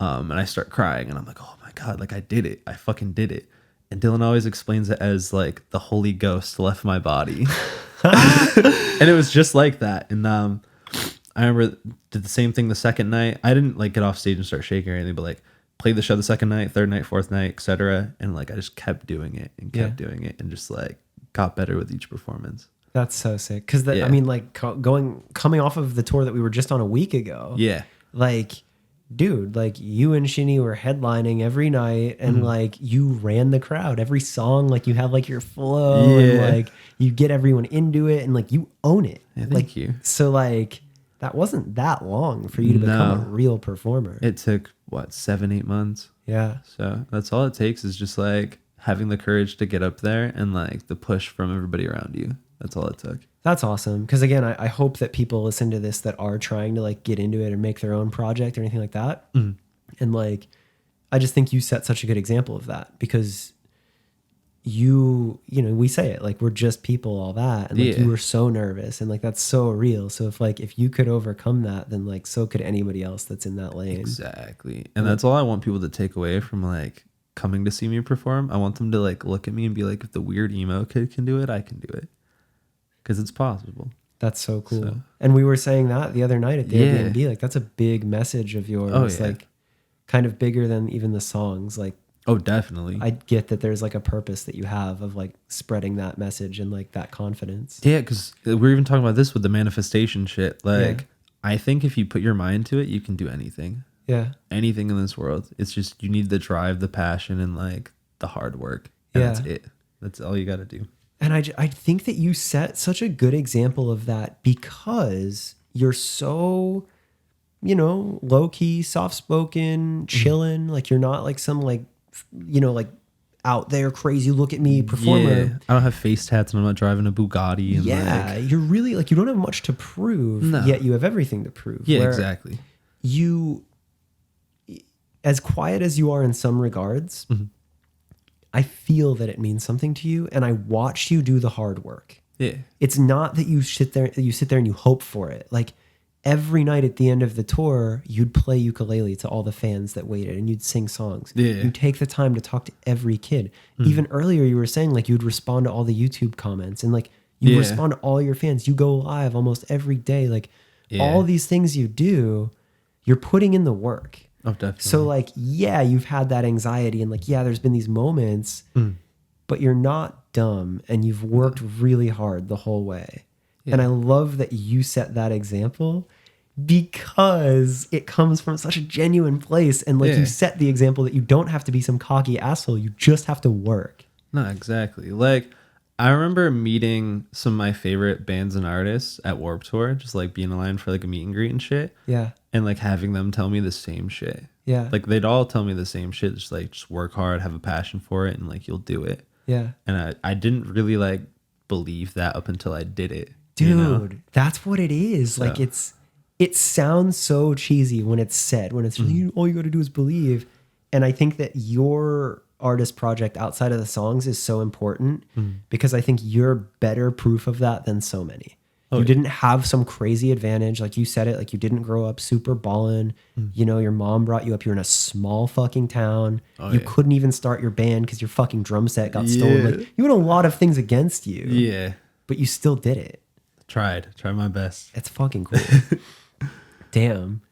Speaker 1: And I start crying and I'm like, oh my God, like I did it. I fucking did it. And Dylan always explains it as like the Holy Ghost left my body. And it was just like that. And I remember did the same thing the second night. I didn't like get off stage and start shaking or anything, but like played the show the second night, third night, fourth night, etc. And like I just kept doing it and kept doing it and just like got better with each performance.
Speaker 2: That's so sick. Because I mean, like coming off of the tour that we were just on a week ago.
Speaker 1: Yeah.
Speaker 2: Like, dude, like you and Shinny were headlining every night and like you ran the crowd. Every song, like you have like your flow and like you get everyone into it and like you own it.
Speaker 1: Yeah,
Speaker 2: like,
Speaker 1: thank you.
Speaker 2: So like that wasn't that long for you to become a real performer.
Speaker 1: It took what, 7-8 months.
Speaker 2: Yeah.
Speaker 1: So that's all it takes is just like having the courage to get up there and like the push from everybody around you. That's all it took.
Speaker 2: That's awesome. Because again, I hope that people listen to this that are trying to like get into it or make their own project or anything like that. And like, I just think you set such a good example of that because you know, we say it like we're just people, all that. And like you were so nervous and like that's so real. So if you could overcome that, then like so could anybody else that's in that lane.
Speaker 1: Exactly. And that's all I want people to take away from like coming to see me perform. I want them to like look at me and be like, if the weird emo kid can do it, I can do it. Because it's possible.
Speaker 2: That's so cool. So, and we were saying that the other night at the Airbnb. Like that's a big message of yours. Like kind of bigger than even the songs. Like,
Speaker 1: oh, definitely.
Speaker 2: I get that there's like a purpose that you have of like spreading that message and like that confidence.
Speaker 1: Yeah, because we're even talking about this with the manifestation shit. Like, I think if you put your mind to it, you can do anything.
Speaker 2: Yeah.
Speaker 1: Anything in this world. It's just you need the drive, the passion, and like the hard work. And that's it. That's all you got to do.
Speaker 2: And I think that you set such a good example of that because you're so, you know, low key, soft spoken, chilling. Like you're not like some like, you know, like out there crazy look at me performer.
Speaker 1: Yeah. I don't have face tats and I'm not driving a Bugatti. And like,
Speaker 2: you're really like you don't have much to prove, yet you have everything to prove.
Speaker 1: Yeah, exactly.
Speaker 2: You, as quiet as you are in some regards. I feel that it means something to you, and I watched you do the hard work.
Speaker 1: Yeah.
Speaker 2: It's not that you sit there and you hope for it. Like every night at the end of the tour, you'd play ukulele to all the fans that waited and you'd sing songs.
Speaker 1: Yeah.
Speaker 2: You take the time to talk to every kid. Even earlier you were saying like you'd respond to all the YouTube comments and like you respond to all your fans. You go live almost every day. Like all these things you do, you're putting in the work.
Speaker 1: Oh, definitely.
Speaker 2: So like, you've had that anxiety and like, there's been these moments, but you're not dumb and you've worked really hard the whole way. Yeah. And I love that you set that example because it comes from such a genuine place. And like you set the example that you don't have to be some cocky asshole. You just have to work.
Speaker 1: No, exactly. Like I remember meeting some of my favorite bands and artists at Warped Tour, just like being in line for like a meet and greet and shit.
Speaker 2: Yeah.
Speaker 1: And like having them tell me the same shit.
Speaker 2: Yeah.
Speaker 1: Like they'd all tell me the same shit. Just like, just work hard, have a passion for it, and like you'll do it.
Speaker 2: Yeah.
Speaker 1: And I didn't really like believe that up until I did it.
Speaker 2: Dude,
Speaker 1: you know?
Speaker 2: That's what it is. So. Like it sounds so cheesy when it's said, when it's all you got to do is believe. And I think that your artist project outside of the songs is so important because I think you're better proof of that than so many. You didn't have some crazy advantage. Like you said it, like you didn't grow up super ballin'. You know, your mom brought you up. You're in a small fucking town. You couldn't even start your band because your fucking drum set got stolen. Like you had a lot of things against you.
Speaker 1: Yeah.
Speaker 2: But you still did it.
Speaker 1: Tried my best.
Speaker 2: It's fucking cool. Damn.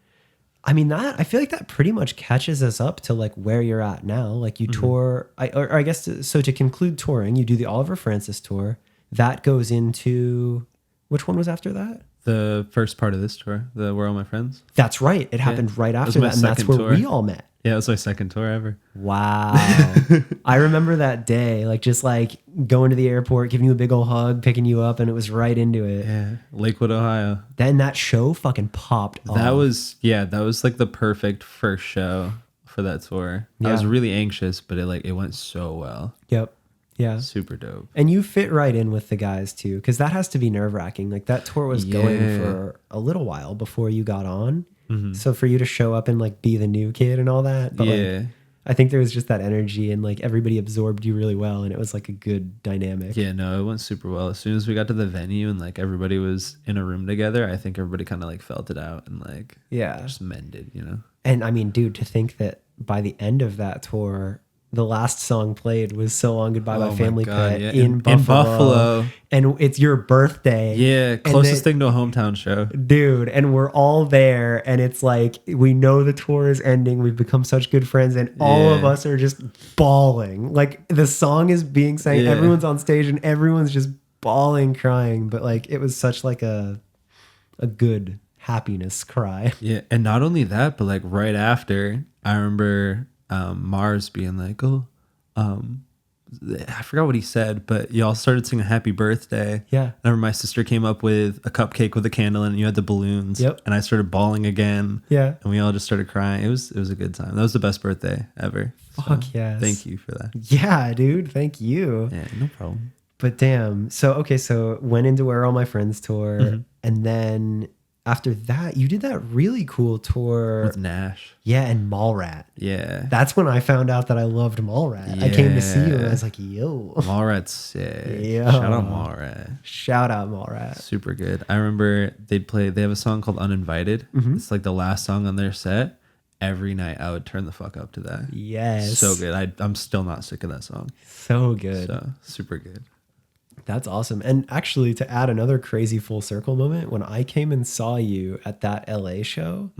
Speaker 2: I mean, I feel like that pretty much catches us up to like where you're at now. Like you tour, I guess, so to conclude touring, you do the Oliver Francis tour. That goes into, which one was after that?
Speaker 1: The first part of this tour, the Where All My Friends.
Speaker 2: That's right. It happened right after that. And that's where we all met.
Speaker 1: Yeah, it was my second tour ever.
Speaker 2: Wow. I remember that day, like just like going to the airport, giving you a big old hug, picking you up, and it was right into it.
Speaker 1: Yeah, Lakewood, Ohio.
Speaker 2: Then that show fucking popped off.
Speaker 1: That was like the perfect first show for that tour. I was really anxious, but it went so well.
Speaker 2: Yep. Yeah.
Speaker 1: Super dope.
Speaker 2: And you fit right in with the guys too, because that has to be nerve wracking. Like that tour was going for a little while before you got on. So for you to show up and like be the new kid and all that, but like, I think there was just that energy and like everybody absorbed you really well, and it was like a good dynamic.
Speaker 1: Yeah, no, it went super well. As soon as we got to the venue and like everybody was in a room together, I think everybody kind of like felt it out and like just mended, you know.
Speaker 2: And I mean, dude, to think that by the end of that tour, the last song played was "So Long Goodbye" by Family Pet in Buffalo, and it's your birthday.
Speaker 1: Yeah, closest thing to a hometown show,
Speaker 2: dude. And we're all there, and it's like we know the tour is ending. We've become such good friends, and all of us are just bawling. Like the song is being sang, everyone's on stage, and everyone's just bawling, crying. But like it was such like a good happiness cry.
Speaker 1: Yeah, and not only that, but like right after, I remember Mars being like, I forgot what he said, but y'all started singing "Happy Birthday."
Speaker 2: Yeah,
Speaker 1: I remember my sister came up with a cupcake with a candle in it, and you had the balloons.
Speaker 2: Yep.
Speaker 1: And I started bawling again.
Speaker 2: Yeah,
Speaker 1: and we all just started crying. It was a good time. That was the best birthday ever.
Speaker 2: Fuck yes.
Speaker 1: Thank you for that.
Speaker 2: Yeah, dude. Thank you.
Speaker 1: Yeah, no problem.
Speaker 2: But damn. So went into Where Are All My Friends tour, and then after that, you did that really cool tour
Speaker 1: with Nash.
Speaker 2: Yeah, and Mallrat.
Speaker 1: Yeah.
Speaker 2: That's when I found out that I loved Mallrat. Yeah. I came to see you and I was like, yo.
Speaker 1: Mallrat's sick.
Speaker 2: Yo.
Speaker 1: Shout out Mallrat.
Speaker 2: Shout out Mallrat.
Speaker 1: Super good. I remember they have a song called Uninvited. It's like the last song on their set. Every night I would turn the fuck up to that.
Speaker 2: Yes.
Speaker 1: So good. I'm still not sick of that song.
Speaker 2: So good.
Speaker 1: So super good.
Speaker 2: That's awesome. And actually, to add another crazy full circle moment, when I came and saw you at that LA show,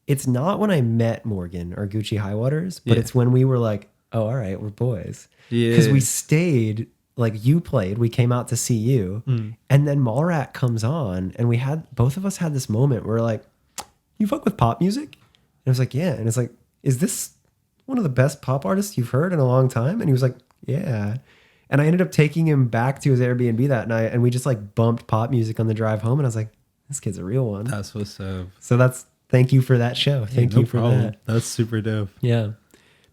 Speaker 2: it's not when I met Morgan or Gucci Highwaters, but it's when we were like, oh, all right, we're boys. Yeah. Because we stayed, like you played, we came out to see you, and then Mallrat comes on, and both of us had this moment where like, you fuck with pop music? And I was like, yeah. And it's like, is this one of the best pop artists you've heard in a long time? And he was like, yeah. And I ended up taking him back to his Airbnb that night, and we just like bumped pop music on the drive home. And I was like, this kid's a real one.
Speaker 1: That's what's up.
Speaker 2: So thank you for that show. Thank you for that.
Speaker 1: That's super dope.
Speaker 2: Yeah.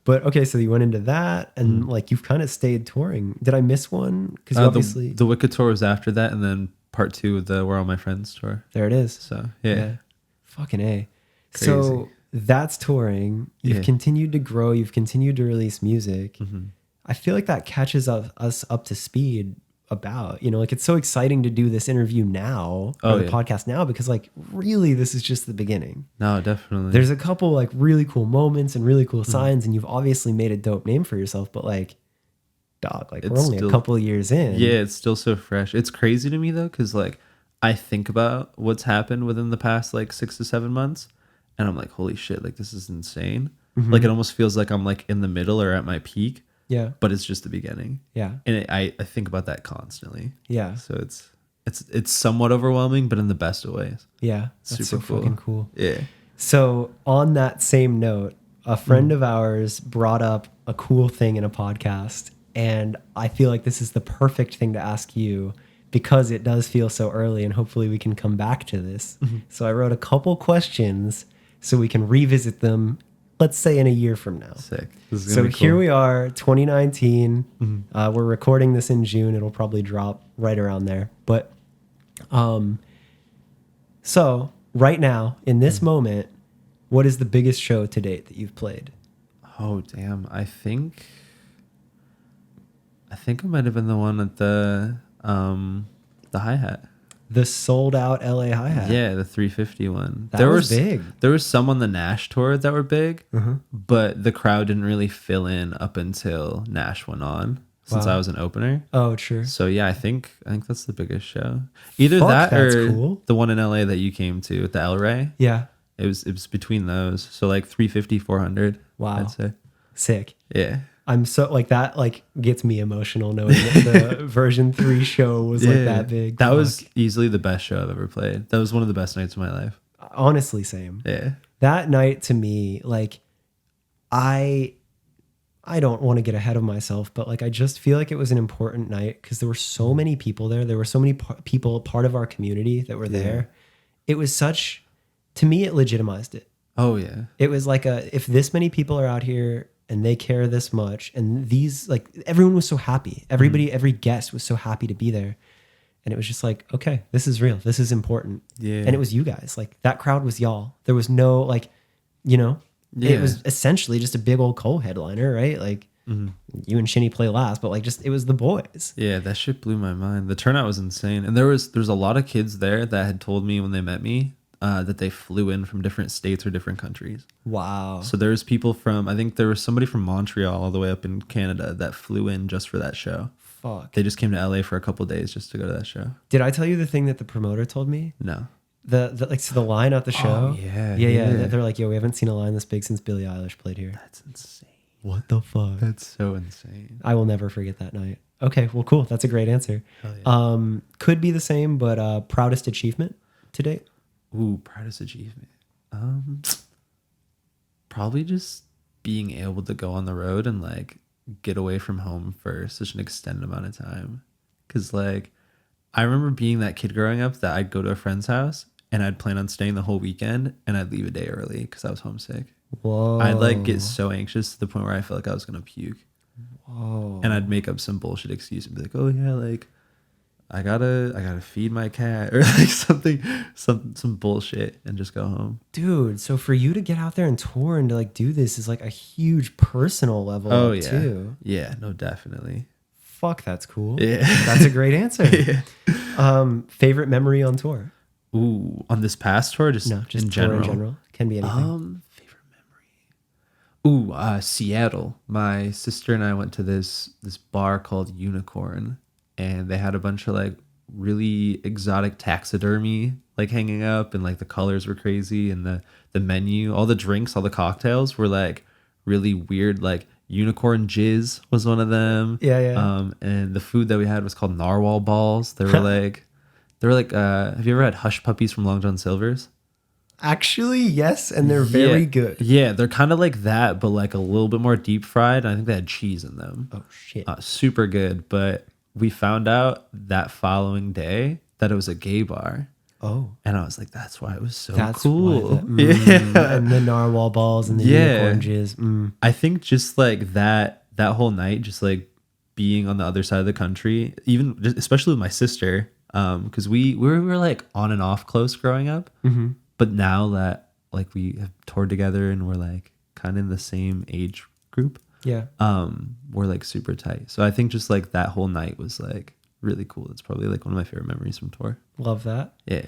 Speaker 2: But okay, so you went into that, and like you've kind of stayed touring. Did I miss one? Because obviously
Speaker 1: the Wicked tour was after that, and then part 2 of the Where Are All My Friends tour.
Speaker 2: There it is.
Speaker 1: So yeah.
Speaker 2: Fucking A.
Speaker 1: Crazy.
Speaker 2: So that's touring. You've continued to grow. You've continued to release music. I feel like that catches us up to speed about, like it's so exciting to do this interview now, or the podcast now, because like really this is just the beginning.
Speaker 1: No, definitely.
Speaker 2: There's a couple like really cool moments and really cool signs, and you've obviously made a dope name for yourself, but like, dog, like we're only a couple of years in.
Speaker 1: Yeah, it's still so fresh. It's crazy to me though, because like I think about what's happened within the past like 6 to 7 months, and I'm like, holy shit, like this is insane. Like it almost feels like I'm like in the middle or at my peak.
Speaker 2: Yeah.
Speaker 1: But it's just the beginning.
Speaker 2: Yeah.
Speaker 1: And I think about that constantly.
Speaker 2: Yeah.
Speaker 1: So it's somewhat overwhelming, but in the best of ways.
Speaker 2: Yeah. That's
Speaker 1: super
Speaker 2: so fucking cool.
Speaker 1: Yeah.
Speaker 2: So on that same note, a friend of ours brought up a cool thing in a podcast, and I feel like this is the perfect thing to ask you because it does feel so early, and hopefully we can come back to this. So I wrote a couple questions so we can revisit them, let's say in a year from now.
Speaker 1: Sick.
Speaker 2: So here we are, 2019. We're recording this in June. It'll probably drop right around there. But so right now, in this moment, what is the biggest show to date that you've played?
Speaker 1: Oh, damn. I think I might have been the one at the hi-hat.
Speaker 2: The sold out LA hi-hat.
Speaker 1: Yeah, the 350 one.
Speaker 2: That was big.
Speaker 1: There was some on the Nash tour that were big, but the crowd didn't really fill in up until Nash went on, since I was an opener.
Speaker 2: Oh, true.
Speaker 1: So yeah, I think that's the biggest show. Either that or
Speaker 2: cool.
Speaker 1: The one in LA that you came to at the El Rey.
Speaker 2: Yeah.
Speaker 1: It was between those. So like 350, 400.
Speaker 2: Wow.
Speaker 1: I'd say.
Speaker 2: Sick.
Speaker 1: Yeah.
Speaker 2: I'm so like that gets me emotional knowing that the version 3 show was like that big.
Speaker 1: That was easily the best show I've ever played. That was one of the best nights of my life.
Speaker 2: Honestly, same.
Speaker 1: Yeah.
Speaker 2: That night to me, like I don't want to get ahead of myself, but like I just feel like it was an important night because there were so many people there. There were so many people part of our community that were there. It was to me, it legitimized it.
Speaker 1: Oh yeah.
Speaker 2: It was like if this many people are out here and they care this much, and these like everyone was so happy. Everybody, every guest was so happy to be there. And it was just like, okay, this is real. This is important.
Speaker 1: Yeah.
Speaker 2: And it was you guys. Like that crowd was y'all. There was no like, you know,
Speaker 1: Yeah.
Speaker 2: it was essentially just a big old co-headliner, right? Like you and Shinny play last, but like just it was the boys.
Speaker 1: Yeah, that shit blew my mind. The turnout was insane. And there's a lot of kids there that had told me when they met me that they flew in from different states or different countries.
Speaker 2: Wow.
Speaker 1: So there's people from, I think there was somebody from Montreal all the way up in Canada that flew in just for that show.
Speaker 2: Fuck.
Speaker 1: They just came to LA for a couple of days just to go to that show.
Speaker 2: Did I tell you the thing that the promoter told me?
Speaker 1: No.
Speaker 2: The like so the line at the show.
Speaker 1: Oh, yeah.
Speaker 2: Yeah. They're like, yo, we haven't seen a line this big since Billie Eilish played here.
Speaker 1: That's insane.
Speaker 2: What the fuck?
Speaker 1: That's so insane.
Speaker 2: I will never forget that night. Okay, well, cool. That's a great answer.
Speaker 1: Hell yeah.
Speaker 2: Could be the same, but proudest achievement to date?
Speaker 1: Ooh, proudest achievement. Probably just being able to go on the road and like get away from home for such an extended amount of time. Cause like I remember being that kid growing up that I'd go to a friend's house and I'd plan on staying the whole weekend and I'd leave a day early because I was homesick.
Speaker 2: Whoa.
Speaker 1: I'd like get so anxious to the point where I felt like I was gonna puke.
Speaker 2: Whoa.
Speaker 1: And I'd make up some bullshit excuse and be like, oh yeah, like I gotta feed my cat or like some bullshit and just go home.
Speaker 2: Dude, so for you to get out there and tour and to like do this is like a huge personal level
Speaker 1: Oh yeah.
Speaker 2: too.
Speaker 1: Yeah, no, definitely.
Speaker 2: Fuck, that's cool.
Speaker 1: Yeah.
Speaker 2: That's a great answer.
Speaker 1: Yeah.
Speaker 2: Favorite memory on tour?
Speaker 1: Ooh, on this past tour, just
Speaker 2: No, just
Speaker 1: in
Speaker 2: tour
Speaker 1: general.
Speaker 2: in general. Can be anything.
Speaker 1: Favorite memory. Ooh, Seattle. My sister and I went to this bar called Unicorn, and they had a bunch of like really exotic taxidermy like hanging up, and like the colors were crazy, and the menu, all the drinks, all the cocktails were like really weird, like unicorn jizz was one of them.
Speaker 2: Yeah.
Speaker 1: And the food that we had was called narwhal balls. They were like have you ever had hush puppies from Long John Silver's?
Speaker 2: Actually, yes, and they're very good.
Speaker 1: Yeah, they're kind of like that, but like a little bit more deep fried. I think they had cheese in them.
Speaker 2: Oh shit.
Speaker 1: Super good. But we found out that following day that it was a gay bar.
Speaker 2: Oh.
Speaker 1: And I was like, that's why it was so
Speaker 2: That's
Speaker 1: cool.
Speaker 2: why yeah. And the narwhal balls and the unicorn jizz.
Speaker 1: I think just like that whole night, just like being on the other side of the country, even especially with my sister, because we were like on and off close growing up.
Speaker 2: Mm-hmm.
Speaker 1: But now that like we have toured together and we're like kind of in the same age group,
Speaker 2: Yeah.
Speaker 1: we're like super tight. So I think just like that whole night was like really cool. It's probably like one of my favorite memories from tour.
Speaker 2: Love that.
Speaker 1: Yeah.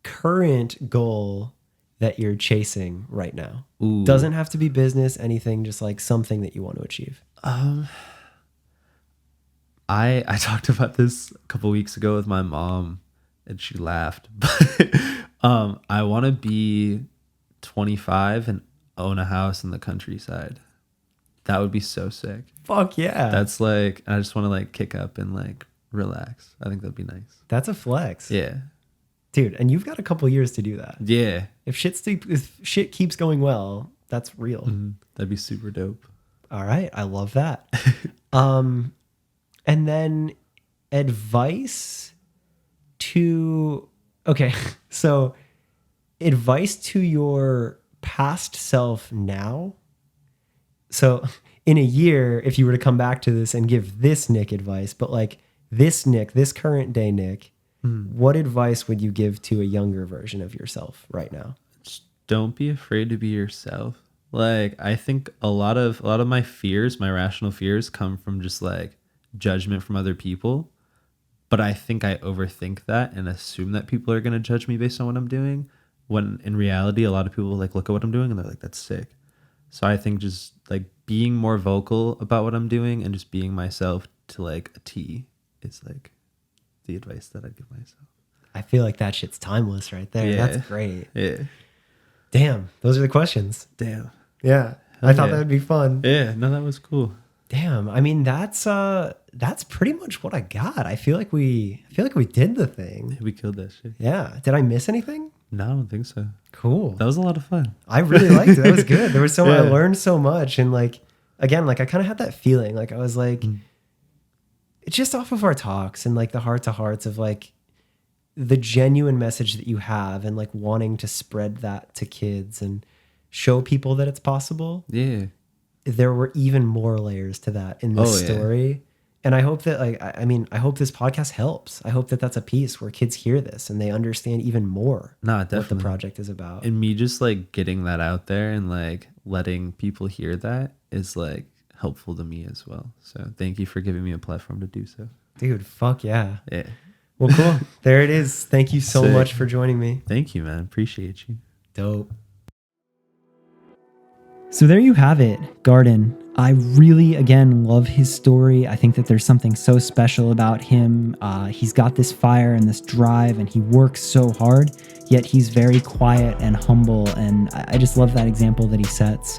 Speaker 2: Current goal that you're chasing right now.
Speaker 1: Ooh.
Speaker 2: Doesn't have to be business, anything, just like something that you want to achieve.
Speaker 1: I talked about this a couple weeks ago with my mom and she laughed. But I want to be 25 and own a house in the countryside. That would be so sick.
Speaker 2: Fuck yeah.
Speaker 1: That's like, I just want to like kick up and like relax. I think that'd be nice.
Speaker 2: That's a flex.
Speaker 1: Yeah.
Speaker 2: Dude, and you've got a couple years to do that.
Speaker 1: Yeah.
Speaker 2: If shit keeps going well, that's real.
Speaker 1: Mm-hmm. That'd be super dope.
Speaker 2: All right. I love that. And then advice to, okay. So advice to your past self now. So in a year, if you were to come back to this and give this Nick advice, but like this Nick, this current day Nick, what advice would you give to a younger version of yourself right now?
Speaker 1: Just don't be afraid to be yourself. Like, I think a lot of my fears, my rational fears, come from just like judgment from other people. But I think I overthink that and assume that people are going to judge me based on what I'm doing, when in reality a lot of people like look at what I'm doing and they're like, that's sick. So I think just like being more vocal about what I'm doing and just being myself to like a T is like the advice that I'd give myself.
Speaker 2: I feel like that shit's timeless right there.
Speaker 1: Yeah.
Speaker 2: That's great.
Speaker 1: Yeah.
Speaker 2: Damn, those are the questions.
Speaker 1: Damn.
Speaker 2: Yeah. I thought that would be fun.
Speaker 1: Yeah, no, that was cool.
Speaker 2: Damn. I mean, that's pretty much what I got. I feel like we did the thing.
Speaker 1: We killed that shit.
Speaker 2: Yeah. Did I miss anything?
Speaker 1: No, I don't think so.
Speaker 2: Cool.
Speaker 1: That was a lot of fun.
Speaker 2: I really liked it. That was good. There was so
Speaker 1: Yeah.
Speaker 2: I learned so much, and like again, like I kind of had that feeling. Like I was like, it's just off of our talks and like the heart to hearts of like the genuine message that you have, and like wanting to spread that to kids and show people that it's possible.
Speaker 1: Yeah.
Speaker 2: There were even more layers to that in this
Speaker 1: Oh, yeah.
Speaker 2: story. And I hope that, like, I mean, I hope this podcast helps. I hope that that's a piece where kids hear this and they understand even more
Speaker 1: Nah,
Speaker 2: what the
Speaker 1: definitely.
Speaker 2: project is about.
Speaker 1: And me just like getting that out there and like letting people hear that is like helpful to me as well. So thank you for giving me a platform to do so.
Speaker 2: Dude, fuck yeah.
Speaker 1: Yeah.
Speaker 2: Well, cool. There it is. Thank you so
Speaker 1: Sick.
Speaker 2: much for joining me.
Speaker 1: Thank you, man. Appreciate you.
Speaker 2: Dope. So there you have it, Guardin. I really, again, love his story. I think that there's something so special about him. He's got this fire and this drive, and he works so hard, yet he's very quiet and humble. And I just love that example that he sets.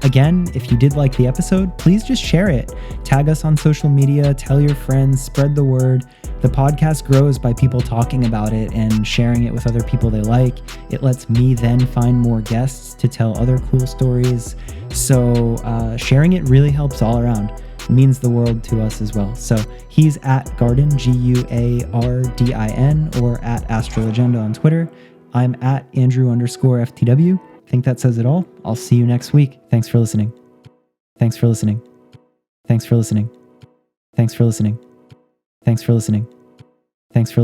Speaker 2: Again, if you did like the episode, please just share it. Tag us on social media, tell your friends, spread the word. The podcast grows by people talking about it and sharing it with other people they like. It lets me then find more guests to tell other cool stories. So sharing it really helps all around. It means the world to us as well. So he's at Guardin, Guardin, or at Astrolegenda on Twitter. I'm at Andrew_FTW. I think that says it all. I'll see you next week. Thanks for listening. Thanks for listening. Thanks for listening. Thanks for listening. Thanks for listening. Thanks for